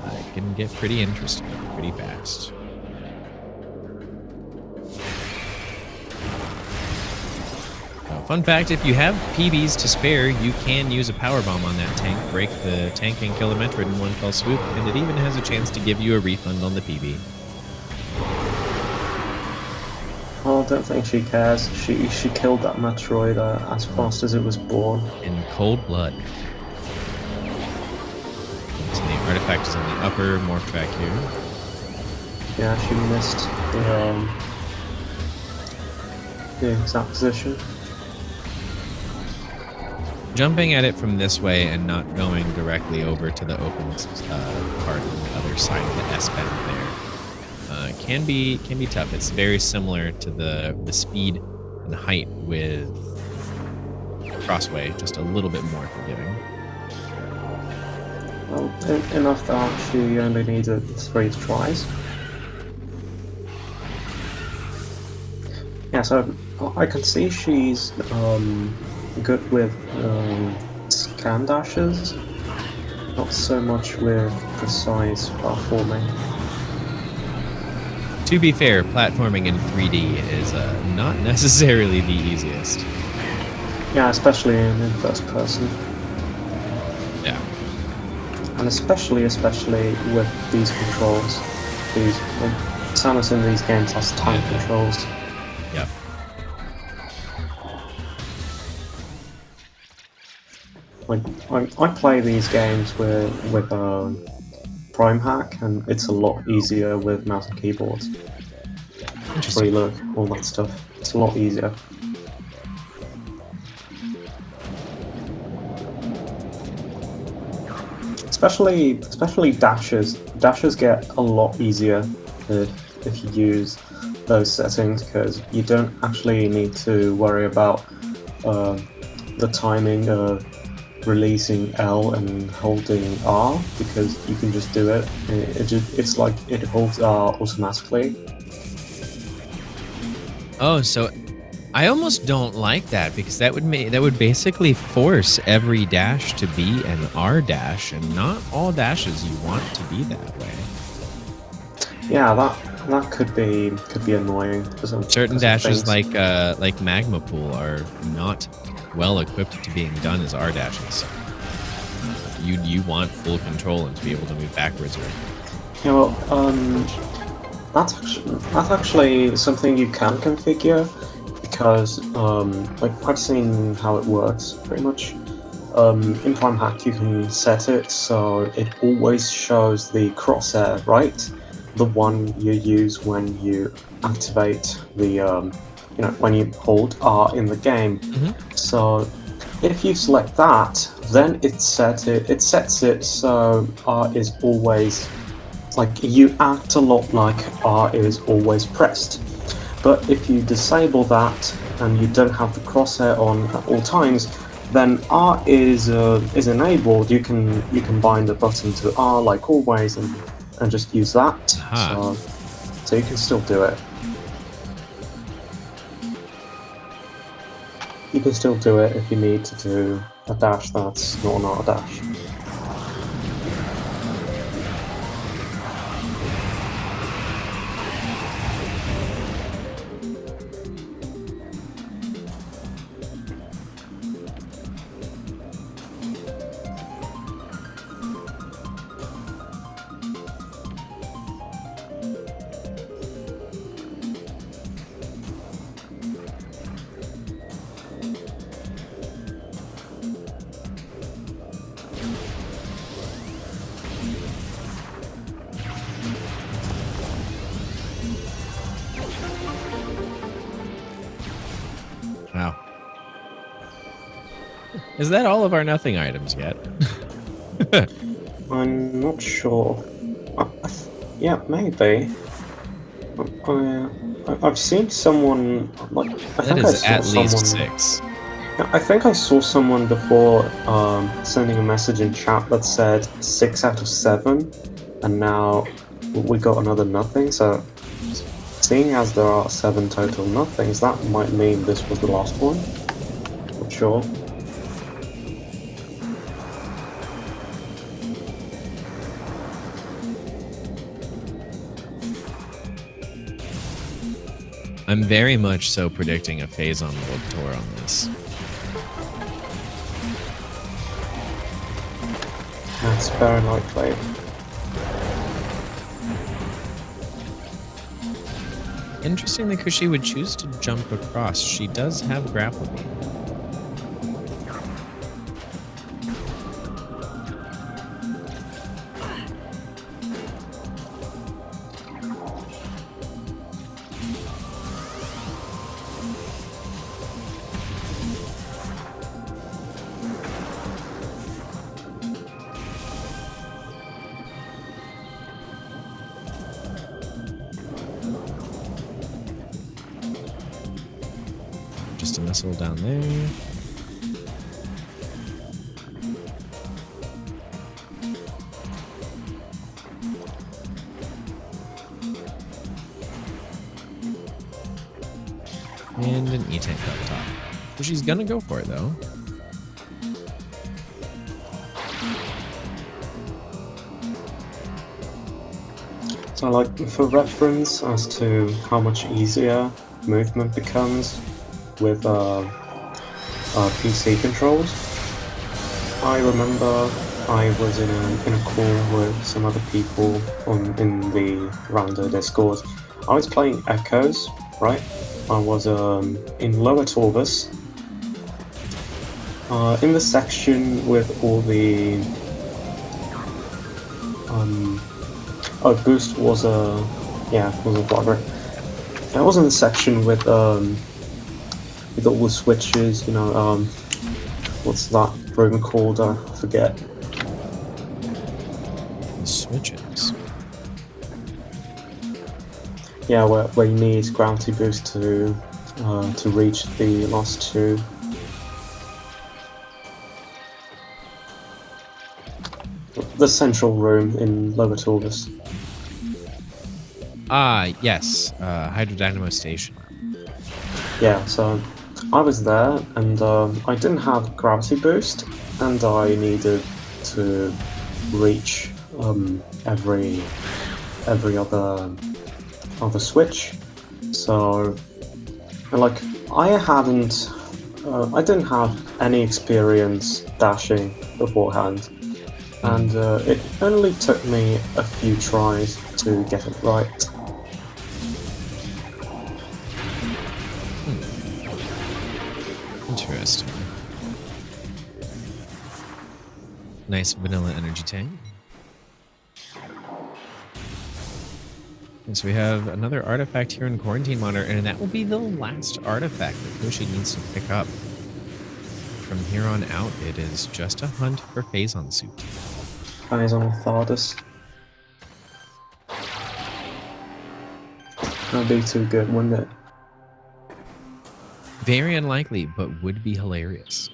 it can get pretty interesting pretty fast. Fun fact, if you have PBs to spare, you can use a power bomb on that tank, break the tank and kill a Metroid in one fell swoop, and it even has a chance to give you a refund on the PB. I don't think she cares. She killed that Metroid as fast as it was born. In cold blood. So the artifact is on the upper morph track here. Yeah, she missed the exact position. Jumping at it from this way and not going directly over to the open part on the other side of the S-bend there can be tough. It's very similar to the speed and height with Crossway, just a little bit more forgiving. Well, enough that she only needed 3 tries. Yeah, so I can see she's good with scan dashes, not so much with precise platforming. To be fair, platforming in 3D is not necessarily the easiest. Yeah, especially in first person. Yeah. And especially with these controls. These Samus in these games has tank controls. Yep. I play these games with Prime Hack, and it's a lot easier with mouse and keyboard. Free look, all that stuff. It's a lot easier. Especially dashes. Dashes get a lot easier if you use those settings, because you don't actually need to worry about the timing of releasing L and holding R, because you can just do it. It's like it holds R automatically. Oh, so I almost don't like that, because that would basically force every dash to be an R dash, and not all dashes you want to be that way. Yeah, that could be annoying. Certain dashes like Magma Pool are not well equipped to being done as R dashes. You want full control and to be able to move backwards or. Yeah, well, that's actually something you can configure, because like I've seen how it works pretty much. In Prime Hack you can set it so it always shows the crosshair, right? The one you use when you activate the when you hold R in the game. Mm-hmm. So if you select that, then it sets it so R is always, like, you act a lot like R is always pressed. But if you disable that and you don't have the crosshair on at all times, then R is enabled. You can bind a button to R like always and just use that. So you can still do it. You can still do it if you need to do a dash that's not an R dash. Wow. Is that all of our nothing items yet? I'm not sure. Yeah, maybe. I've seen someone, like, I think I saw at least someone. 6. I think I saw someone before sending a message in chat that said 6 out of 7, and now we got another nothing. So, seeing as there are 7 total nothings, that might mean this was the last one. Not sure. I'm very much so predicting a Phazon World Tour on this. That's very likely. Interesting that Koushi would choose to jump across. She does have grapple beam. Just a missile down there. And an E-tank up top. So she's gonna go for it though. So, like, for reference as to how much easier movement becomes with PC controls, I remember I was in a call with some other people in the Rando Discord. I was playing Echoes, right? I was in Lower Torvus, in the section with all the Boost was a quadrant. I was in the section with all the switches, you know, what's that room called? I forget. The switches. Yeah, where you need gravity boost to reach the last two. The central room in Lower Torvus. Ah, yes. Hydrodynamo Station. Yeah, so I was there, and I didn't have gravity boost, and I needed to reach every other switch. So, like, I didn't have any experience dashing beforehand, and it only took me a few tries to get it right. Interesting. Nice vanilla energy tank. And so we have another artifact here in Quarantine Monitor, and that will be the last artifact that Koushi needs to pick up. From here on out, it is just a hunt for Phazon suit. Phazon Thardus. That'd be too good, wouldn't it? Very unlikely, but would be hilarious.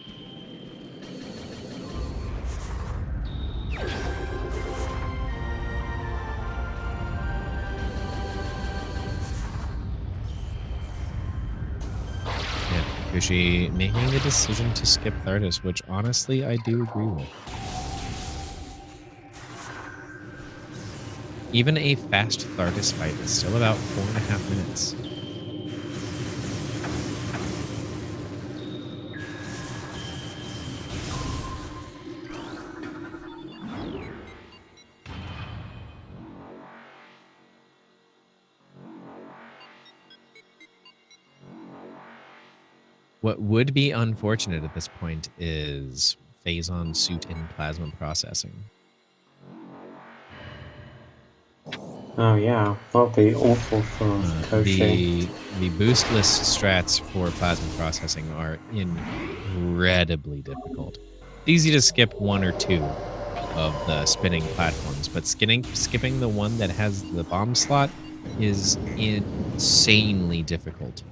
Yeah, Koushi making the decision to skip Thardus, which honestly I do agree with. Even a fast Thardus fight is still about 4.5 minutes. What would be unfortunate at this point is Phazon suit in plasma processing. Oh yeah, that'd be awful for Koushi. The boostless strats for plasma processing are incredibly difficult. It's easy to skip one or two of the spinning platforms, but skipping the one that has the bomb slot is insanely difficult.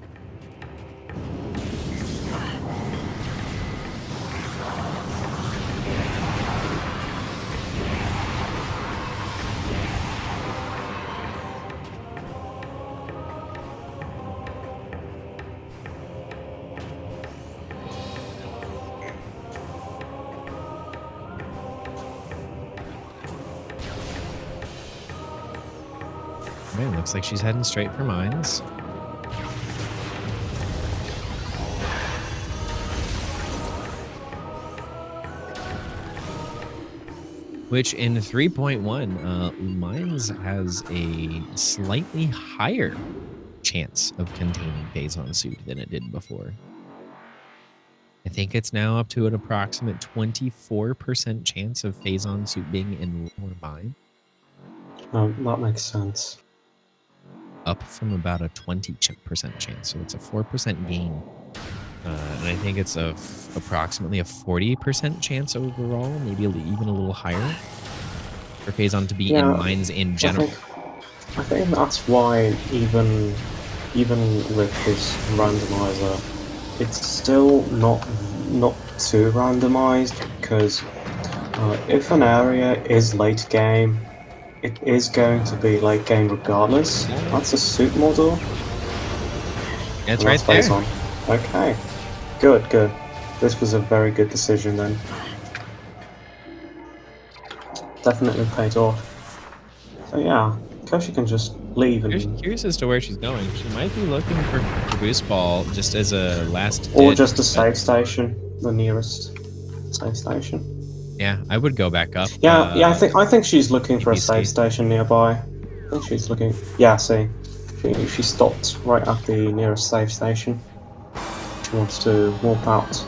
Man, looks like she's heading straight for mines. Which in 3.1, mines has a slightly higher chance of containing Phazon suit than it did before. I think it's now up to an approximate 24% chance of Phazon suit being in lower mine, That makes sense. up from about a 20% chance. So it's a 4% gain. And I think it's approximately a 40% chance overall, maybe even a little higher, for Phazon to be in mines in general. I think that's why even with this randomizer, it's still not too randomized, because if an area is late game, it is going to be late game regardless. That's a suit model. It's right there. Phazon. Okay, good. This was a very good decision then. Definitely paid off. So yeah, Koushi can just leave and... Curious as to where she's going. She might be looking for Boost Ball just as a last Or ditch, just a save station, the nearest save station. Yeah, I would go back up. Yeah, I think she's looking for a EPC. save station nearby. I think she's looking... Yeah, see. She stopped right at the nearest save station. She wants to walk out.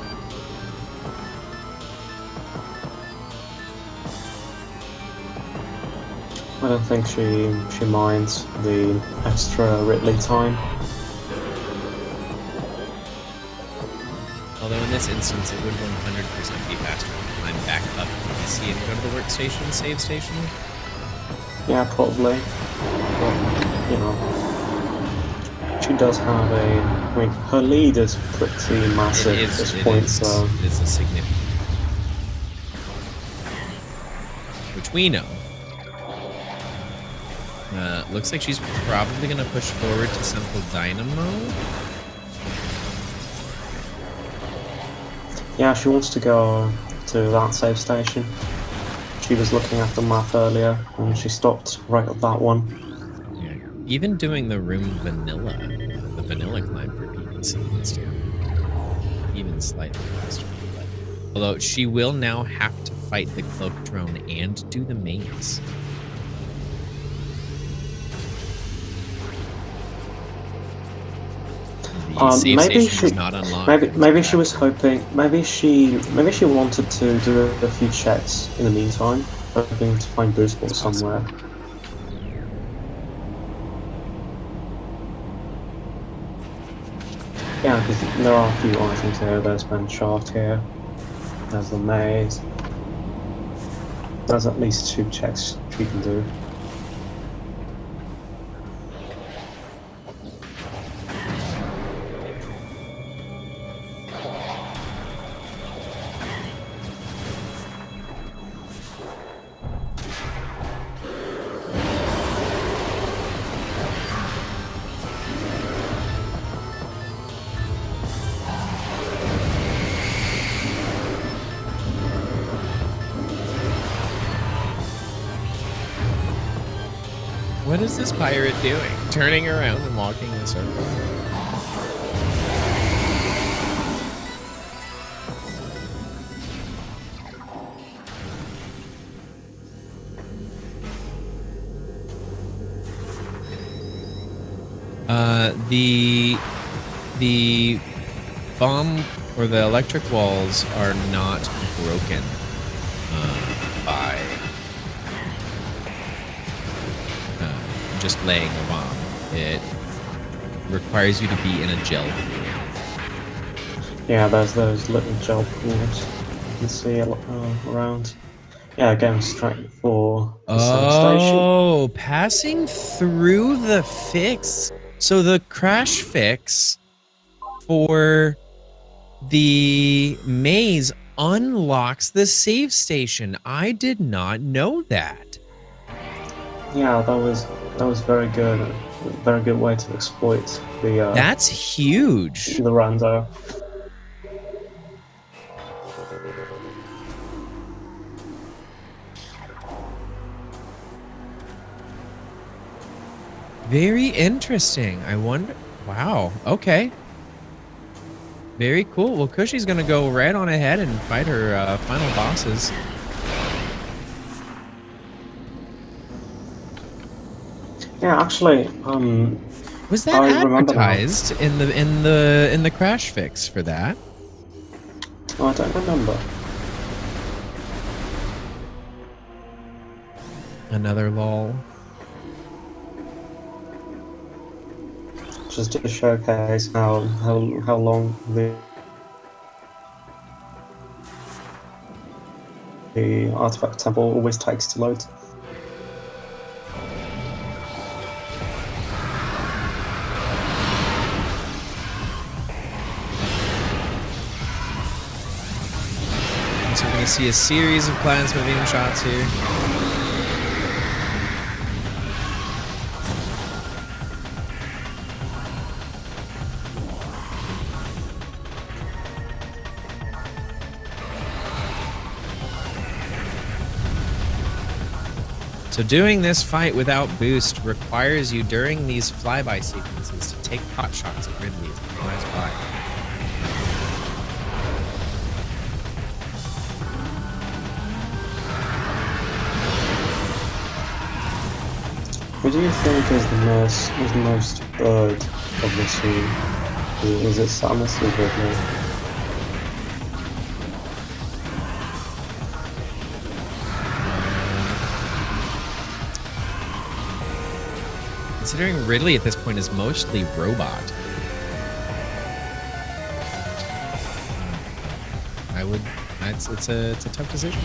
I don't think she minds the extra Ridley time. Although in this instance, it would 100% be faster to climb back up EPC and go to the workstation, save station. Yeah, probably. But, you know, she does have a... I mean, her lead is pretty massive at this point, so... It is a significant... Which we know. Looks like she's probably going to push forward to Central Dynamo. Yeah, she wants to go to that save station. She was looking at the map earlier, and she stopped right at that one. Yeah. Even doing the room vanilla, the vanilla climb for PPC is even slightly faster. Although she will now have to fight the cloak drone and do the maze. Maybe she was hoping. Maybe she wanted to do a few checks in the meantime, hoping to find boost ball somewhere. Yeah, because there are a few items here. There's been shaft here. There's the maze. There's at least 2 checks she can do. What is this pirate doing? Turning around and walking in a circle? The bomb or the electric walls are not broken by just laying a bomb. It requires you to be in a gel pool. Yeah, there's those little gel pools you can see around. Yeah, going straight for the save station. Oh, passing through the fix. So the crash fix for the maze unlocks the save station. I did not know that. Yeah, that was very good. A very good way to exploit the. That's huge. The Rando. Very interesting. I wonder. Wow. Okay. Very cool. Well, Koushi's gonna go right on ahead and fight her final bosses. Yeah, actually, Was that I remember now. advertised in the crash fix for that? Oh, I don't remember. Another lol. Just to showcase how long the artifact temple always takes to load. So we're going to see a series of plasma beam shots here. So doing this fight without boost requires you during these flyby sequences to take pot shots at Ridley. Nice by. Who do you think is the most bird of the two? Is it Samus or Ridley? Considering Ridley at this point is mostly robot, I would. It's a tough decision.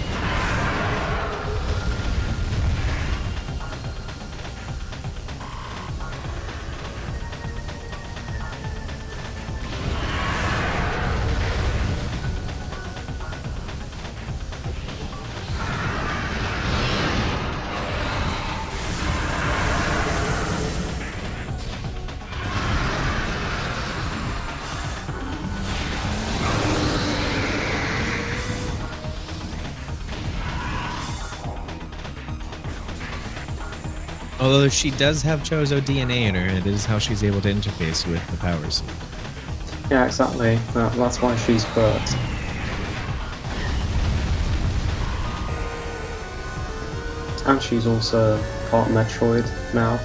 Although she does have Chozo DNA in her, it is how she's able to interface with the power suit. Yeah, exactly. That's why she's bird. And she's also part Metroid now.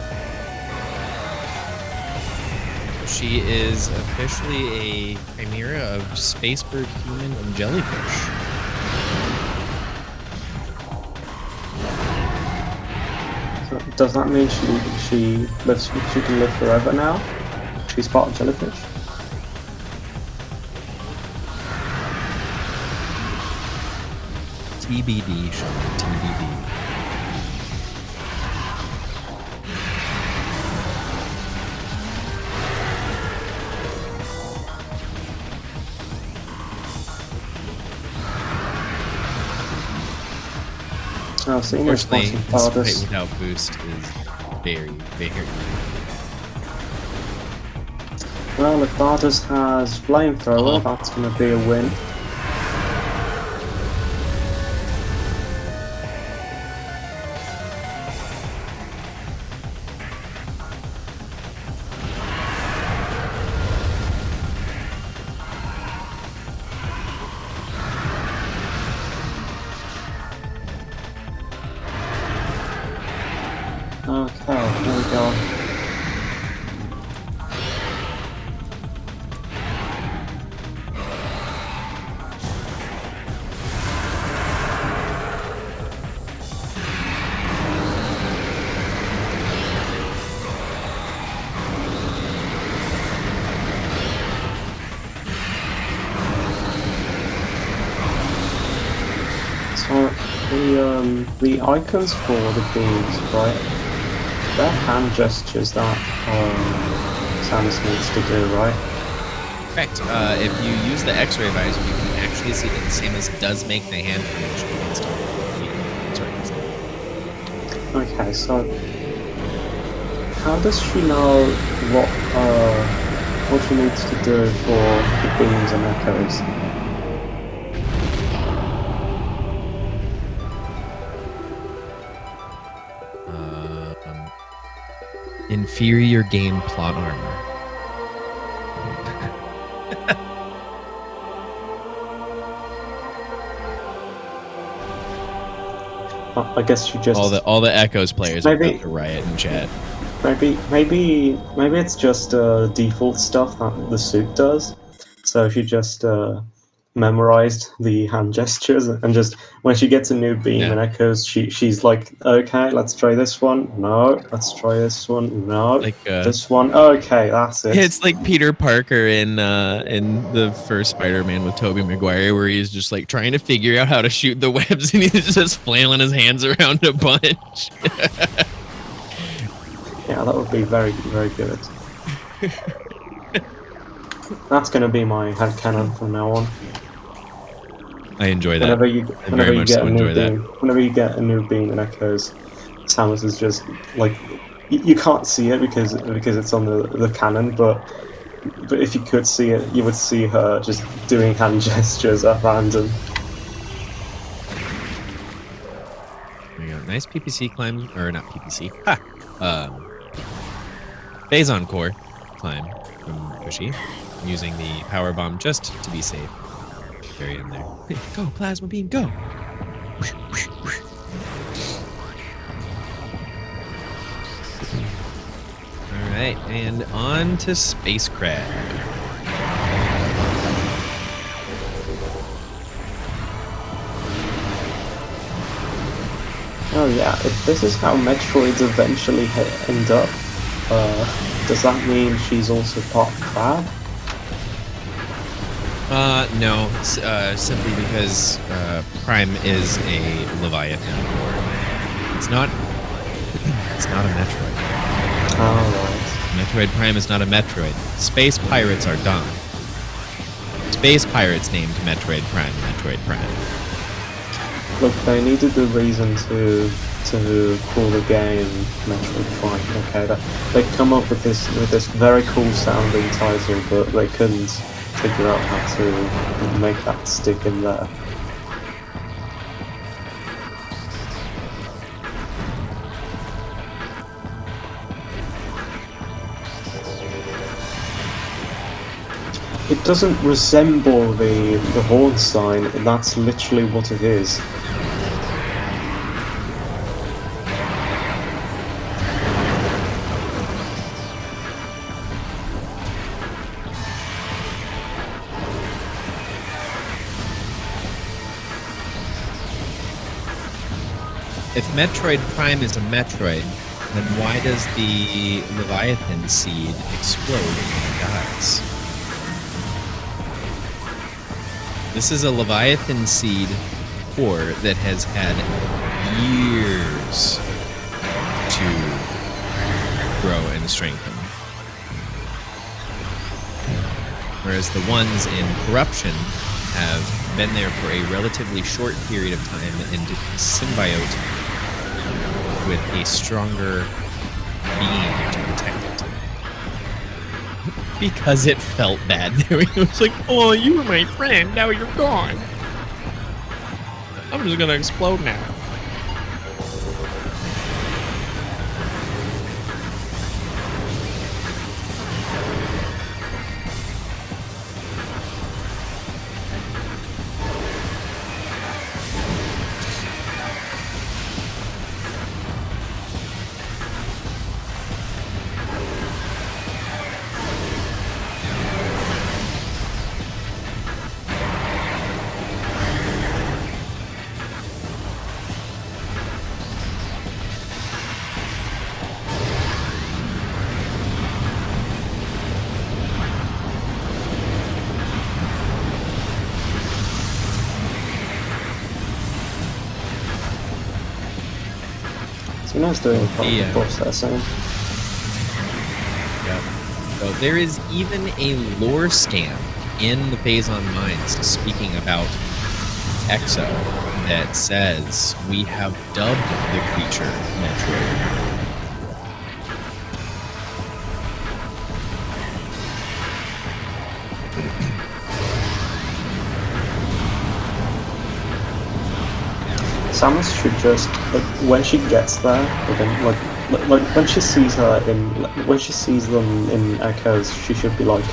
She is officially a chimera of Spacebird, human, and jellyfish. So does that mean she can live forever now? She's part of jellyfish. TBD, Sean. TBD. Unfortunately, this fight without boost is very, very. Well, if Bardas has flamethrower, that's going to be a win. Okay, here we go. So the icons for the beams, right? They're hand gestures that Samus needs to do, right? Correct. If you use the X-ray visor, you can actually see that Samus does make the hand animation against her. Okay, so how does she know what she needs to do for the beams and echoes? Inferior game plot armor. I guess she just all the Echoes players are maybe about to riot in chat. Maybe it's just default stuff that the suit does. So she just memorized the hand gestures and just when she gets a new beam Yeah. and echoes, she's like, okay, let's try this one. No, let's try this one. No, Like this one. Okay, that's it. it's like Peter Parker in the first Spider-Man with Tobey Maguire, where he's just like trying to figure out how to shoot the webs, and he's just flailing his hands around a bunch. Yeah, that would be very, very good. That's gonna be my headcanon from now on. I enjoy that. Whenever you I very much get so a new enjoy that. beam, whenever you get a new beam and echoes, Samus is just like you can't see it because it's on the cannon, but if you could see it, you would see her just doing hand gestures at random. There you go. Nice PPC climb, or not PPC. Ha! Phase Encore climb from Koushi, using the power bomb just to be safe. Very in there. Go, plasma beam, go! Alright, and on to Space Crab. Oh yeah, if this is how Metroids eventually end up, does that mean she's also part crab? No, simply because Prime is a Leviathan core. It's not a Metroid. Alright. Metroid Prime is not a Metroid. Space pirates are dumb. Space pirates named Metroid Prime Metroid Prime. Look, they needed the reason to call the game Metroid Prime. Okay, they'd come up with this very cool sounding title, but they couldn't figure out how to make that stick in there. It doesn't resemble the horn sign, and that's literally what it is. If Metroid Prime is a Metroid, then why does the Leviathan seed explode when it dies? This is a Leviathan seed core that has had years to grow and strengthen. Whereas the ones in Corruption have been there for a relatively short period of time and symbiote with a stronger being to protect it. Because it felt bad. It was like, oh, you were my friend, now you're gone. I'm just gonna explode now. Xeno's doing proper processing. Yep. So there is even a lore scam in the Phazon Mines speaking about Exo that says we have dubbed the creature Metroid. Samus should just, like, when she gets there, like when she sees her when she sees them in Echoes, she should be like,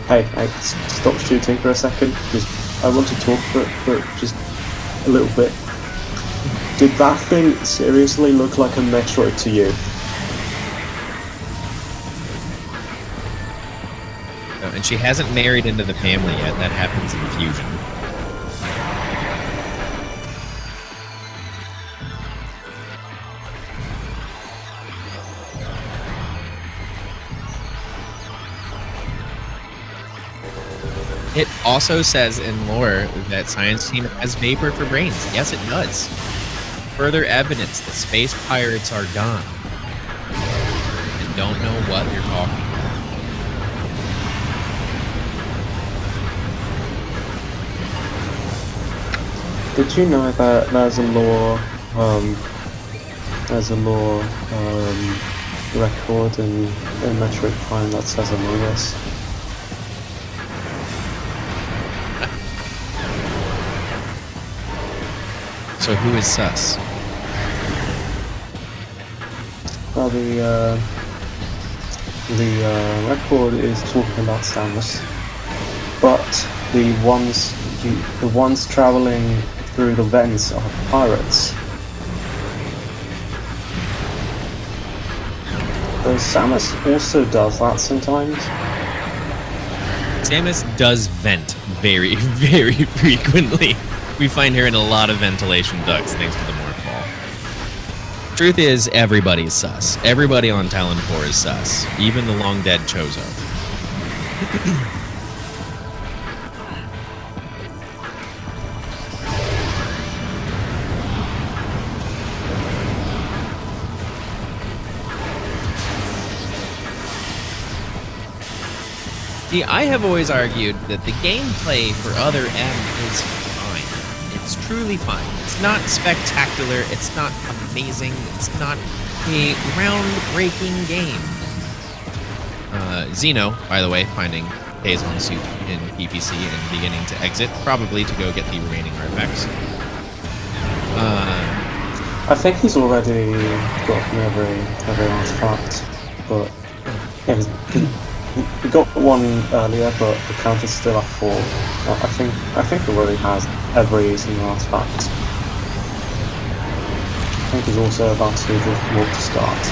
hey, stop shooting for a second, just, I want to talk for just a little bit. Did that thing seriously look like a Metroid to you? And she hasn't married into the family yet. That happens in Fusion. It also says in lore that Science Team has vapor for brains. Yes, it does. Further evidence that space pirates are gone and don't know what you're talking about. Did you know that there's a lore record in Metroid Prime that says Among Us? So who is sus? Well, the record is talking about Samus, but the ones traveling through the vents are pirates. So Samus also does that sometimes. Samus does vent very, very frequently. We find her in a lot of ventilation ducts thanks to the Morphball. Truth is, everybody's sus. Everybody on Talon 4 is sus. Even the long dead Chozo. See, I have always argued that the gameplay for Other M is fine. It's truly fine. It's not spectacular. It's not amazing. It's not a groundbreaking game. Xeno, by the way, finding Kazon suit in PPC and beginning to exit, probably to go get the remaining artifacts. I think he's already gotten every artifact, but yeah, he got one earlier, but the count is still at 4. I think he already has every single artifact. I think he's also about to just walk to start.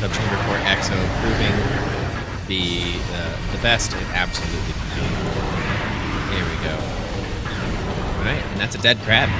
Subchamber Core Exo proving the best it absolutely can be. Here we go. Alright, and that's a dead crab.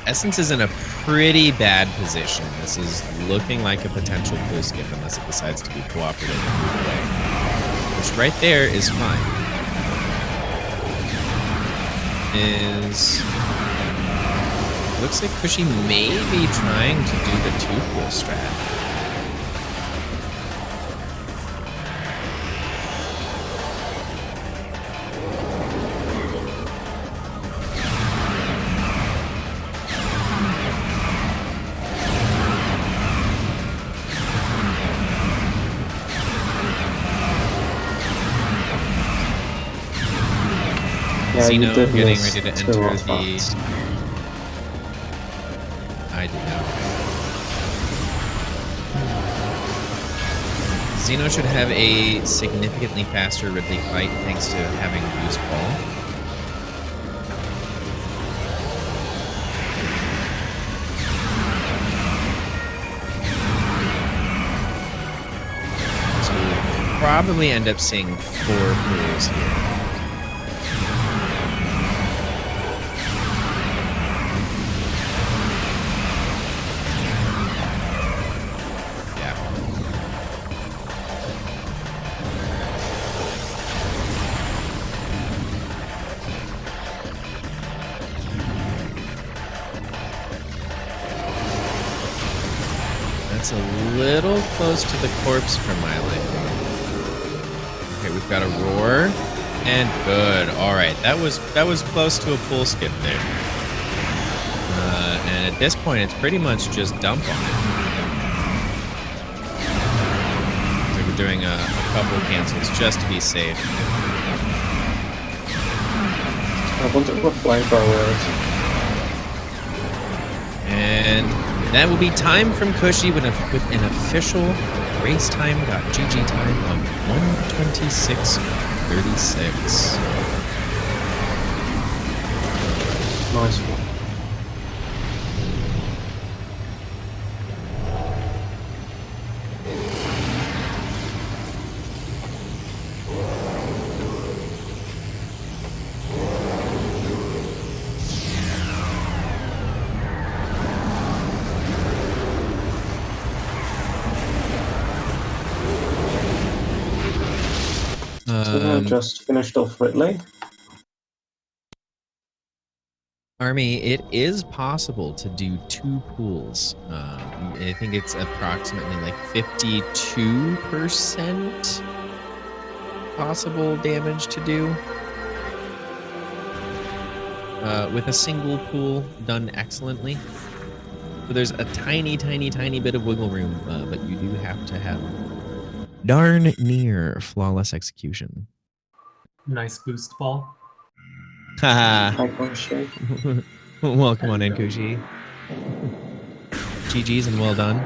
Essence is in a pretty bad position. This is looking like a potential clue skip unless it decides to be cooperative and move away. Which right there is fine. Looks like Koushi may be trying to do the two-pull strat. Yeah, Xeno getting ready to two enter the... artifacts. I did not. Xeno should have a significantly faster Ridley fight thanks to having Boost Ball. So we'll probably end up seeing 4 pools here. It's a little close to the corpse for my liking. Okay, we've got a roar. And good. All right, that was close to a pull skip there. And at this point, it's pretty much just dump on it. So we're doing a couple cancels just to be safe. I wonder what flamethrower is. And that will be time from Koushi with an official race time. Got GG time of 1:26:36. Nice one. Just finished off Ridley. Army, it is possible to do 2 pools. I think it's approximately like 52% possible damage to do. With a single pool done excellently. So there's a tiny, tiny, tiny bit of wiggle room, but you do have to have darn near flawless execution. Nice boost ball. Haha. Hi, Koushi. Welcome on in, Koushi. GG's and well done.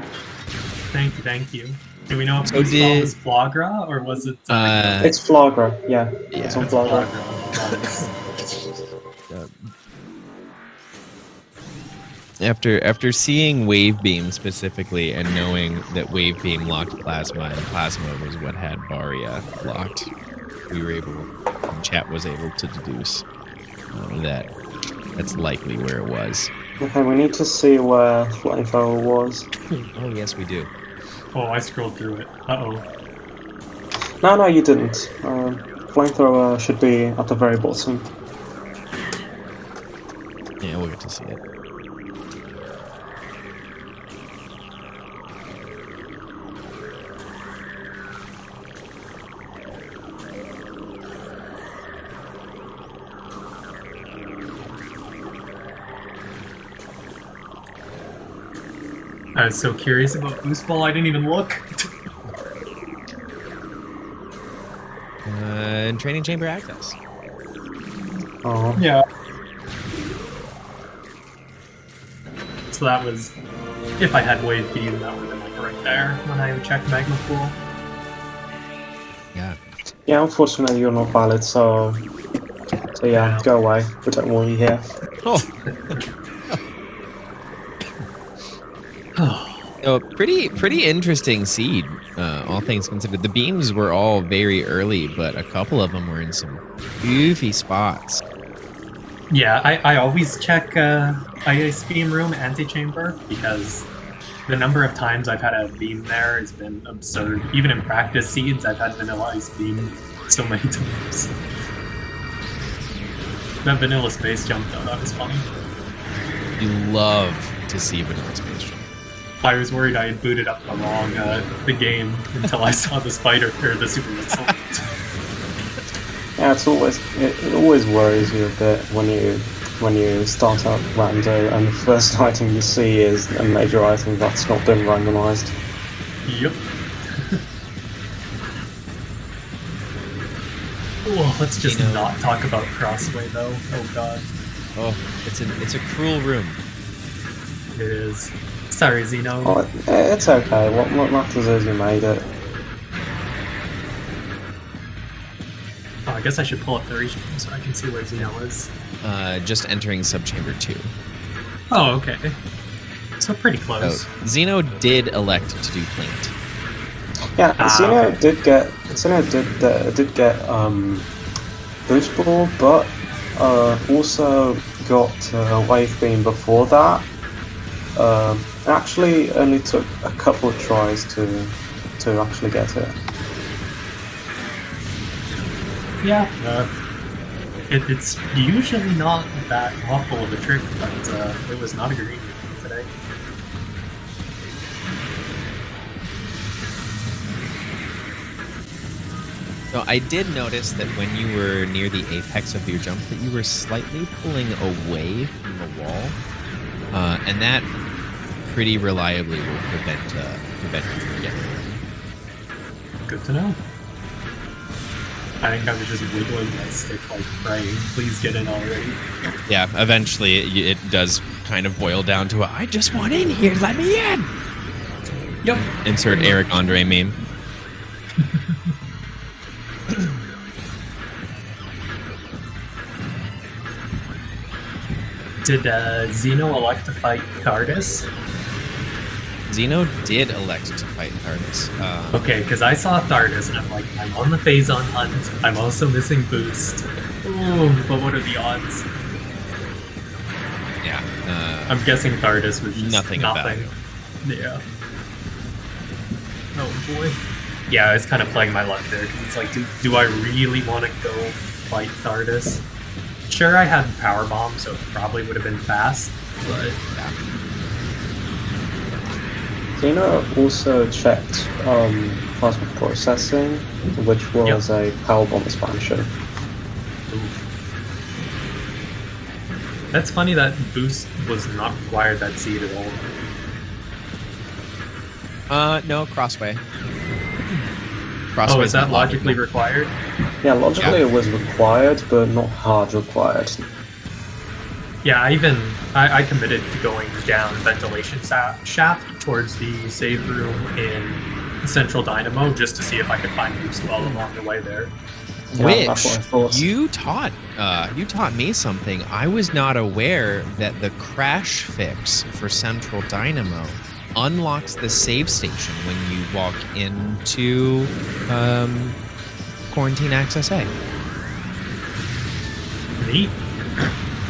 Thank you. Do we know if So boost ball was Flagra or was it? It's Flagra, yeah. It's on it's Flagra. After seeing Wave Beam specifically and knowing that Wave Beam locked Plasma and Plasma was what had Varia locked, we were able, chat was able to deduce that's likely where it was. Okay, we need to see where flamethrower was. Oh yes, we do. Oh, I scrolled through it. Uh-oh. No, you didn't. Flamethrower should be at the very bottom. Yeah, we'll get to see it. I was so curious about boost ball, I didn't even look. And training chamber access. Oh. Yeah. So that was, if I had wave beam, that would have been like right there when I would check magma pool. Yeah. Yeah, unfortunately you're not valid, so yeah, go away. We don't want you here. Oh. So pretty interesting seed, all things considered. The beams were all very early, but a couple of them were in some goofy spots. Yeah, I always check ice beam room antechamber because the number of times I've had a beam there has been absurd. Even in practice seeds, I've had vanilla ice beam so many times. That vanilla space jump though, that was funny. You love to see vanilla space jump. I was worried I had booted up the wrong the game until I saw the spider or the super missile. Yeah, it always worries you a bit when you start out Rando and the first item you see is a major item that's not been randomized. Yep. Oh, let's just not talk about Crossway though. Oh god. Oh, it's a cruel room. It is. Sorry, Xeno. Oh, it's okay. What matters is you made it. Oh, I guess I should pull up the region so I can see where Xeno is. Just entering subchamber 2. Oh, okay. So pretty close. Oh, Xeno did elect to do plant. Yeah, Xeno okay. did get boost ball, but also got wave beam before that. Actually, only took a couple of tries to actually get it. Yeah. It's usually not that awful of a trick, but it was not a green today. So I did notice that when you were near the apex of your jump, that you were slightly pulling away from the wall, and that pretty reliably will prevent you from getting there. Good to know. I think I was just wiggling my stick like praying, please get in already. Yeah, eventually it does kind of boil down to I just want in here, let me in! Yep. Insert Eric Andre meme. Did Xeno elect to fight Cardus? Xeno did elect to fight Thardus. Okay, because I saw Thardus and I'm like, I'm on the Phazon hunt. I'm also missing boost. Ooh, but what are the odds? Yeah. I'm guessing Thardus was just nothing. Yeah. Oh boy. Yeah, it's kind of playing my luck there because it's like, do I really want to go fight Thardus? Sure, I had Power Bomb, so it probably would have been fast, but Yeah. Xeno also checked plasma processing, which was a power bomb expansion. oof. That's funny that boost was not required that seed at all. No, Crossway. Oh, is that logically required? Yeah, logically it was required, but not hard required. Yeah, I committed to going down ventilation shaft towards the save room in Central Dynamo just to see if I could find boost well along the way there. Yeah, that's what I thought. you taught me something. I was not aware that the crash fix for Central Dynamo unlocks the save station when you walk into Quarantine Access A. Neat.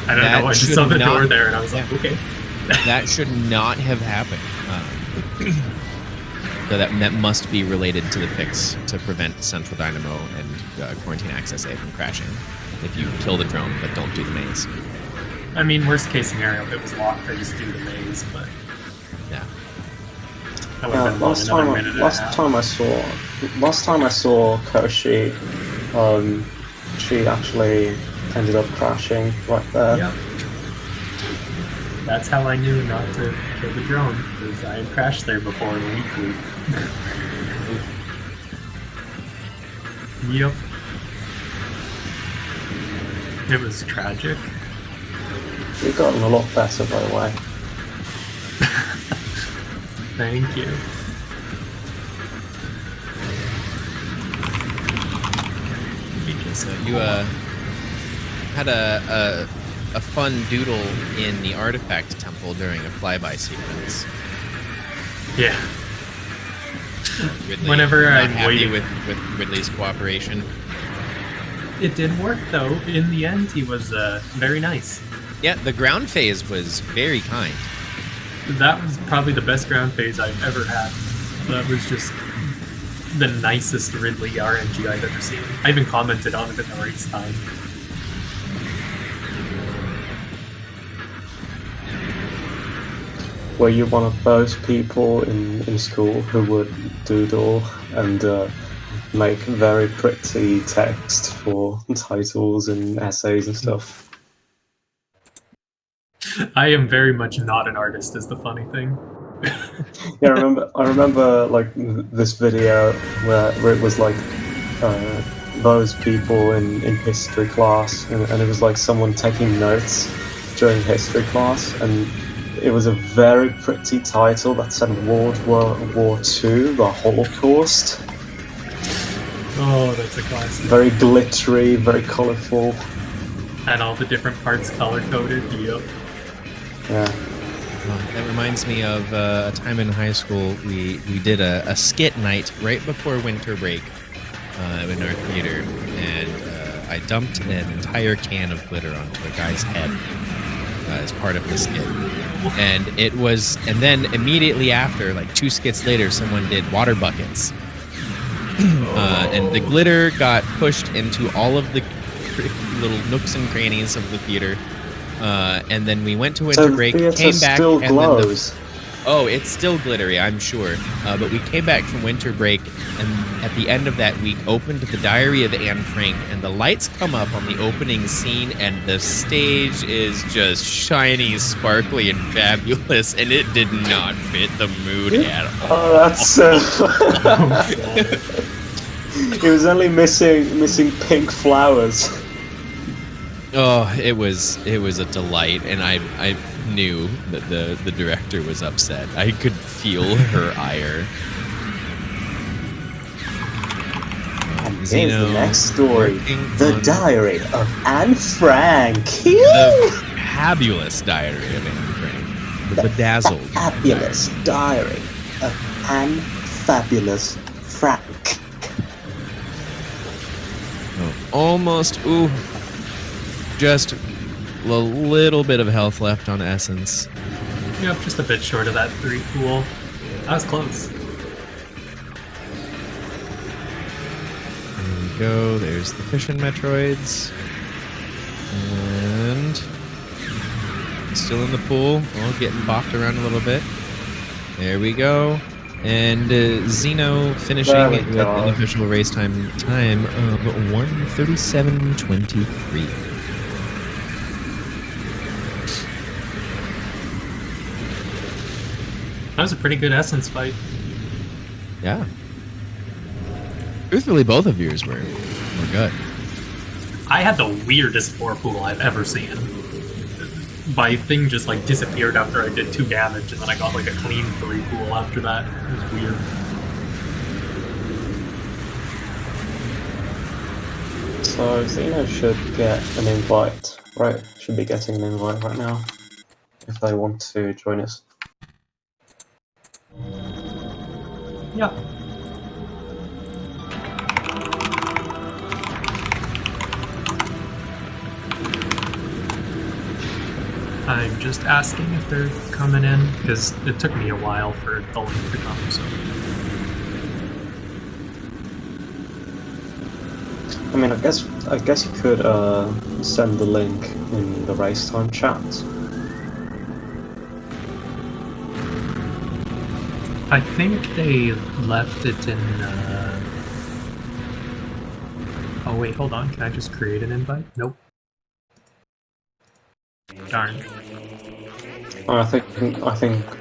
I don't know. I just saw the door there and I was like, okay. That should not have happened. So that must be related to the fix to prevent Central Dynamo and Quarantine Access A from crashing. If you kill the drone but don't do the maze. I mean, worst case scenario, if it was locked, I just do the maze, but Yeah. that would have been Last time I saw Koushi, she actually ended up crashing right there. Yep. That's how I knew not to kill the drone, because I had crashed there before in a weekly. Yep. It was tragic. You've gotten a lot better, by the way. Thank you. So you had a fun doodle in the artifact temple during a flyby sequence. Yeah. Ridley, Whenever not I'm happy waiting. with Ridley's cooperation. It did work, though. In the end, he was very nice. Yeah, the ground phase was very kind. That was probably the best ground phase I've ever had. That was just the nicest Ridley RNG I've ever seen. I even commented on it in the race time. Were you one of those people in school who would doodle and make very pretty text for titles and essays and stuff? I am very much not an artist, is the funny thing. Yeah, I remember like this video where it was like those people in history class, and it was like someone taking notes during history class, and it was a very pretty title that said World War II, the Holocaust. Oh, that's a classic. Very glittery, very colourful. And all the different parts color-coded, yep. Yeah. That reminds me of a time in high school. We did a skit night right before winter break in our theater, and I dumped an entire can of glitter onto a guy's head as part of the skit. And then immediately after, like 2 skits later, someone did water buckets. And the glitter got pushed into all of the little nooks and crannies of the theater. And then we went to winter break, came back, still and glows. Oh, it's still glittery, I'm sure. But we came back from winter break, and at the end of that week, opened the Diary of Anne Frank, and the lights come up on the opening scene, and the stage is just shiny, sparkly, and fabulous, and it did not fit the mood at all. Oh, that's. It was only missing pink flowers. Oh, it was a delight, and I knew that the director was upset. I could feel her ire. And here's the next story: The on Diary of Anne Frank. the fabulous Diary of Anne Frank, the bedazzled Fabulous Diary of Anne Fabulous Frank. Oh, almost. Ooh, just a little bit of health left on Essence. Yep, just a bit short of that 3 pool. That was close. There we go. There's the fishing Metroids. And still in the pool. Oh, getting bopped around a little bit. There we go. And Xeno finishing with an official race time of 1:37:23. That was a pretty good Essence fight. Yeah. Truthfully, both of yours were good. I had the weirdest 4 pool I've ever seen. My thing just like disappeared after I did 2 damage, and then I got like a clean 3 pool after that. It was weird. So Xeno should get an invite, right? Should be getting an invite right now if they want to join us. Yeah. I'm just asking if they're coming in, because it took me a while for the link to come, so... I mean, I guess you could send the link in the race time chat. I think they left it in, Oh wait, hold on, can I just create an invite? Nope. Darn. I think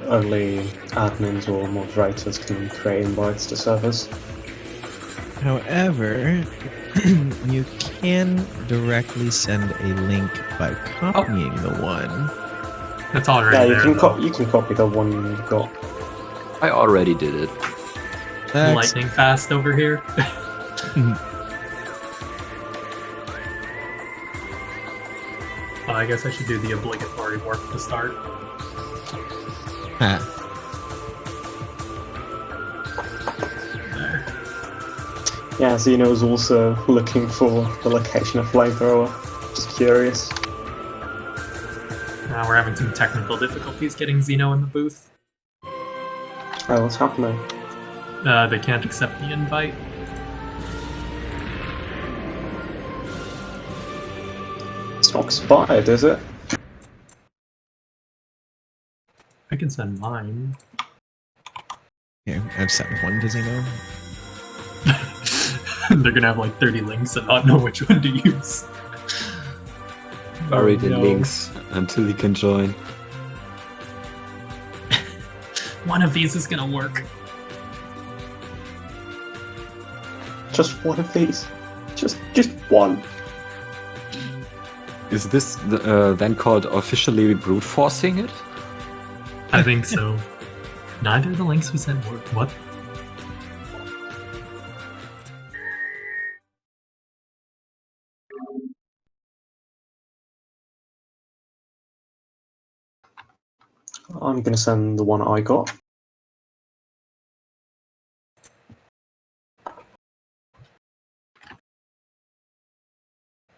only admins or moderators can create invites to servers. However, you can directly send a link by copying the one. That's already Yeah, there. you can copy the one you've got. I already did it. Lightning fast over here. I guess I should do the obligatory work to start. Huh. There. Yeah, Xeno was also looking for the location of Flamethrower. Just curious. We're having some technical difficulties getting Xeno in the booth. Oh, what's happening? They can't accept the invite. It's not expired, is it? I can send mine. Yeah, I've sent one to Xeno. They're gonna have like 30 links and not know which one to use. Buried in no. links until you can join. One of these is gonna work. Just one of these. Just one. Is this then called officially brute forcing it? I think so. Neither of the links we sent worked. What? I'm gonna send the one I got.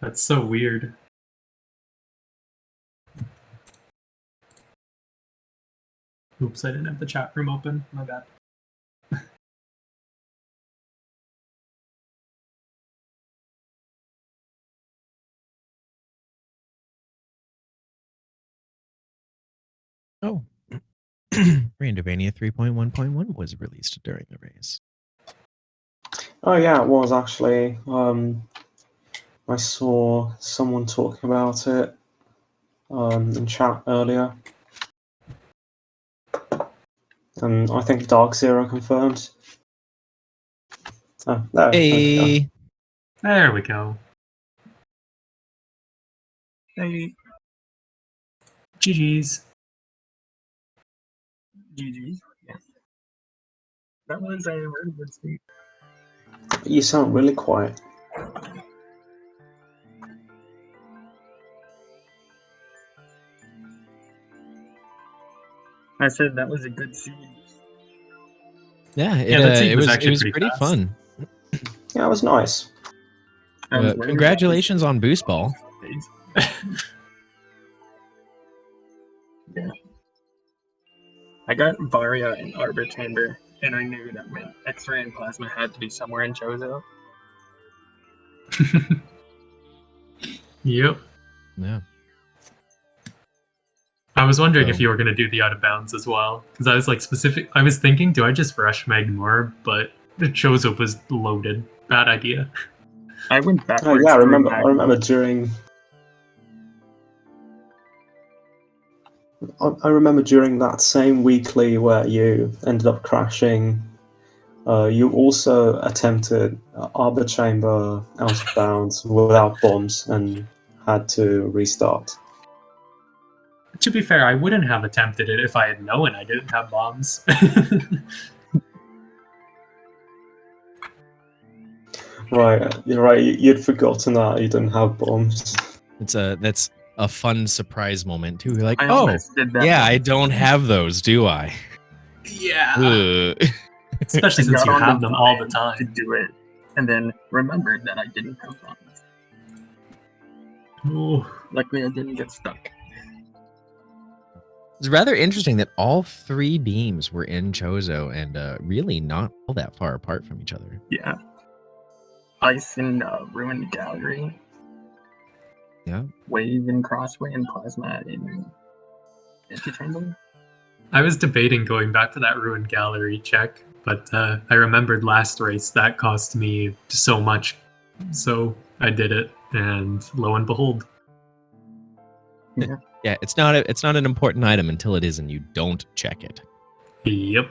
That's so weird. Oops, I didn't have the chat room open. My bad. Oh. Randomania 3.1.1 was released during the race. Oh yeah, it was actually. I saw someone talking about it in chat earlier, and I think Dark Zero confirmed. Oh, there we go. Hey, There we go. Hey, GG's. GG. Yeah. That was a really good speed. You sound really quiet. I said that was a good seed. yeah, that scene it was was actually pretty pretty fast. fun. Yeah, it was nice. Congratulations on Boost Ball. Yeah. I got Varia and Arbor Chamber, and I knew that meant X-Ray and Plasma had to be somewhere in Chozo. Yep. Yeah. I was wondering So- if you were going to do the out of bounds as well, because I was like I was thinking, do I just rush Magmar? But the Chozo was loaded. Bad idea. I went Oh backwards. yeah, I through remember. I Magma. remember during. I remember during that same weekly where you ended up crashing. You also attempted Arbor Chamber out of bounds without bombs and had to restart. To be fair, I wouldn't have attempted it if I had known I didn't have bombs. Right, you're right. You'd forgotten that you didn't have bombs. That's a fun surprise moment too. You're like, I oh, almost did that. yeah, I don't have those, do I? yeah. Ugh. Especially I since got you on have the them all the vine to time. do it, and then remembered that I didn't have bombs. Ooh. Luckily, I didn't get stuck. It's rather interesting that all three beams were in Chozo and really not all that far apart from each other. Yeah. Ice in Ruined Gallery. Yeah. Wave in Crossway and Plasma in Antichamber. I was debating going back to that ruined gallery check, but I remembered last race that cost me so much, so I did it, and lo and behold. Yeah, it's not an important item until it is, and you don't check it. Yep.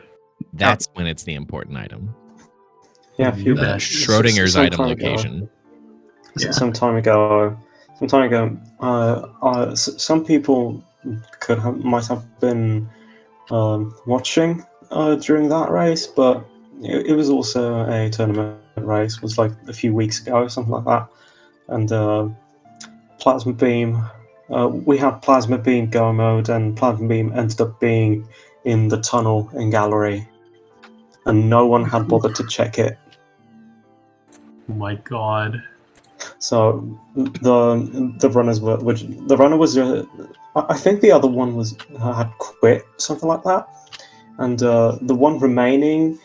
That's when it's the important item. Yeah, a few You The bet. Schrodinger's some item time ago. location. Yeah. Some time ago, some people might have been watching during that race, but it was also a tournament race. It was like a few weeks ago, something like that. And Plasma Beam, we had Plasma Beam go mode, and Plasma Beam ended up being in the tunnel in Gallery, and no one had bothered to check it. Oh my god. So the runners were, the runner was, I think the other one was had quit, something like that, and the one remaining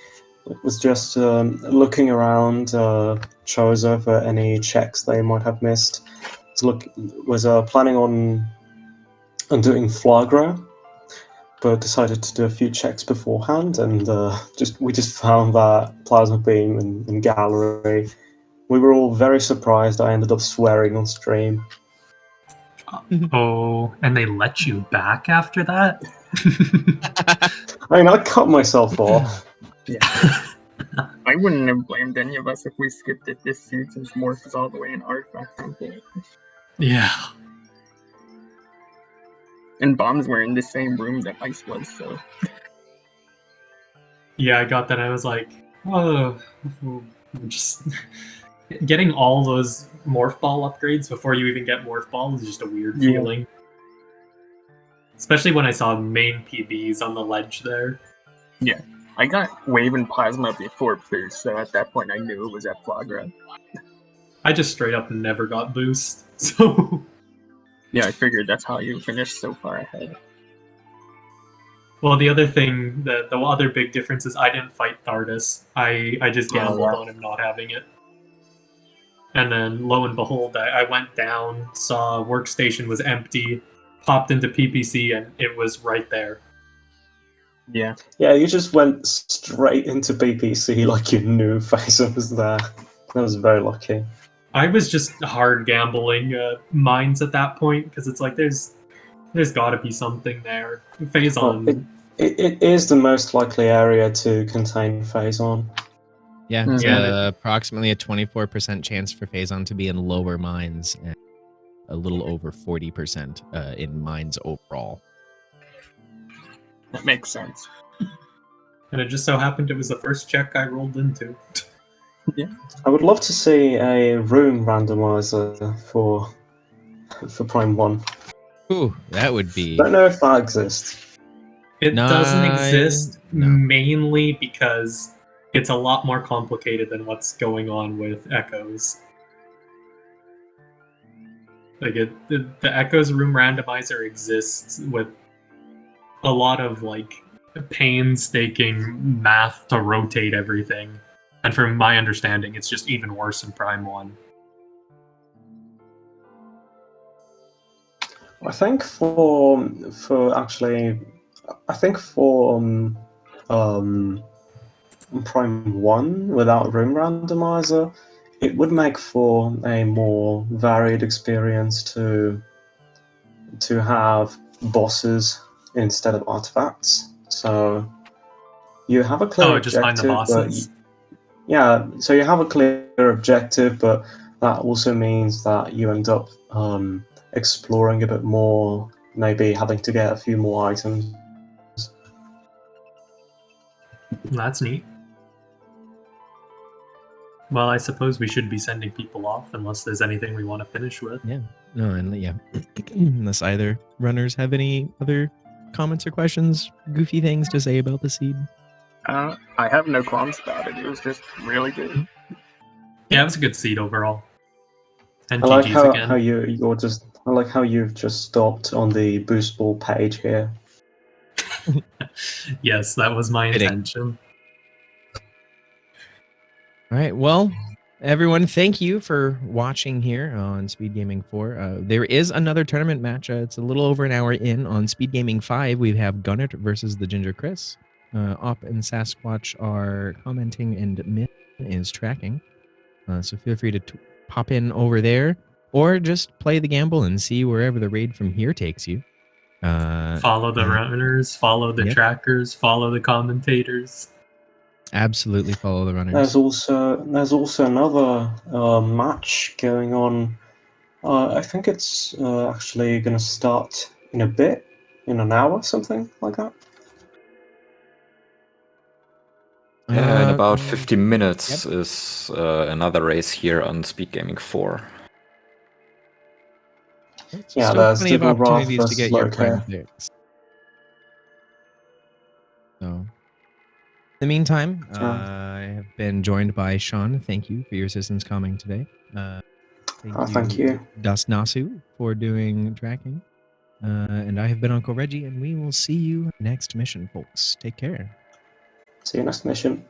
was just looking around Chozo for any checks they might have missed. Was planning on doing Flagra, but decided to do a few checks beforehand, and we just found that Plasma Beam in Gallery. We were all very surprised. I ended up swearing on stream. Oh, and they let you back after that? I mean, I cut myself off. I wouldn't have blamed any of us if we skipped it this seed, since Morph is all the way in Artifact Temple. Yeah. And bombs were in the same room that Ice was, so. Yeah, I got that. I was like, oh, just getting all those morph ball upgrades before you even get morph ball is just a weird Yeah. feeling. Especially when I saw main PBs on the ledge there. Yeah. I got Wave and Plasma before Boost, so at that point I knew it was at Flagra. I just straight up never got boost, so. Yeah, I figured that's how you finished so far ahead. Well, the other thing, the other big difference is I didn't fight Thardus. I just gambled yeah. on him not having it. And then, lo and behold, I went down, saw workstation was empty, popped into PPC, and it was right there. Yeah. Yeah, you just went straight into PPC like you knew Phazon was there. That was very lucky. I was just hard gambling mines at that point because it's like there's got to be something there. Well, Phazon. it is the most likely area to contain Phazon. Yeah, it's Yeah. approximately a 24% chance for Phazon to be in lower mines and a little over 40% in mines overall. That makes sense. And it just so happened it was the first check I rolled into. I would love to see a room randomizer for Prime 1. Ooh, that would be... Don't know if that exists. It doesn't exist No. mainly because it's a lot more complicated than what's going on with Echoes. Like the Echoes room randomizer exists with a lot of like painstaking math to rotate everything. And from my understanding, it's just even worse in Prime 1. I think for Prime 1 without room randomizer, it would make for a more varied experience to have bosses instead of artifacts. So you have a clear just find the objective, but bosses. yeah, so you have a clear objective, but that also means that you end up exploring a bit more, maybe having to get a few more items. That's neat. Well, I suppose we should be sending people off unless there's anything we want to finish with. Yeah. No, and yeah. Unless either runners have any other comments or questions, goofy things to say about the seed. I have no qualms about it. It was just really good. Yeah, it was a good seed overall. And I like GG's how again. I like how you've just stopped on the boost ball page here. Yes, that was my Fitting. intention. All right. Well, everyone, thank you for watching here on Speed Gaming 4. There is another tournament match. It's a little over an hour in on Speed Gaming 5. We have Gunnert versus the Ginger Chris. Op and Sasquatch are commenting, and Min is tracking. So feel free to pop in over there, or just play the gamble and see wherever the raid from here takes you. Follow the runners, follow the trackers, follow the commentators. Absolutely follow the runners. There's also another match going on. I think it's actually going to start in a bit, in an hour, something like that. Yeah, in about 50 minutes is another race here on Speed Gaming 4. So Yeah, still there's plenty of Diggle Roth opportunities to versus get your Loke prime here. picks. So, in the meantime, I have been joined by Sean. Thank you for your assistance calming today. Thank you. Dasnasu for doing tracking. And I have been Uncle Reggie, and we will see you next mission, folks. Take care. See you next mission.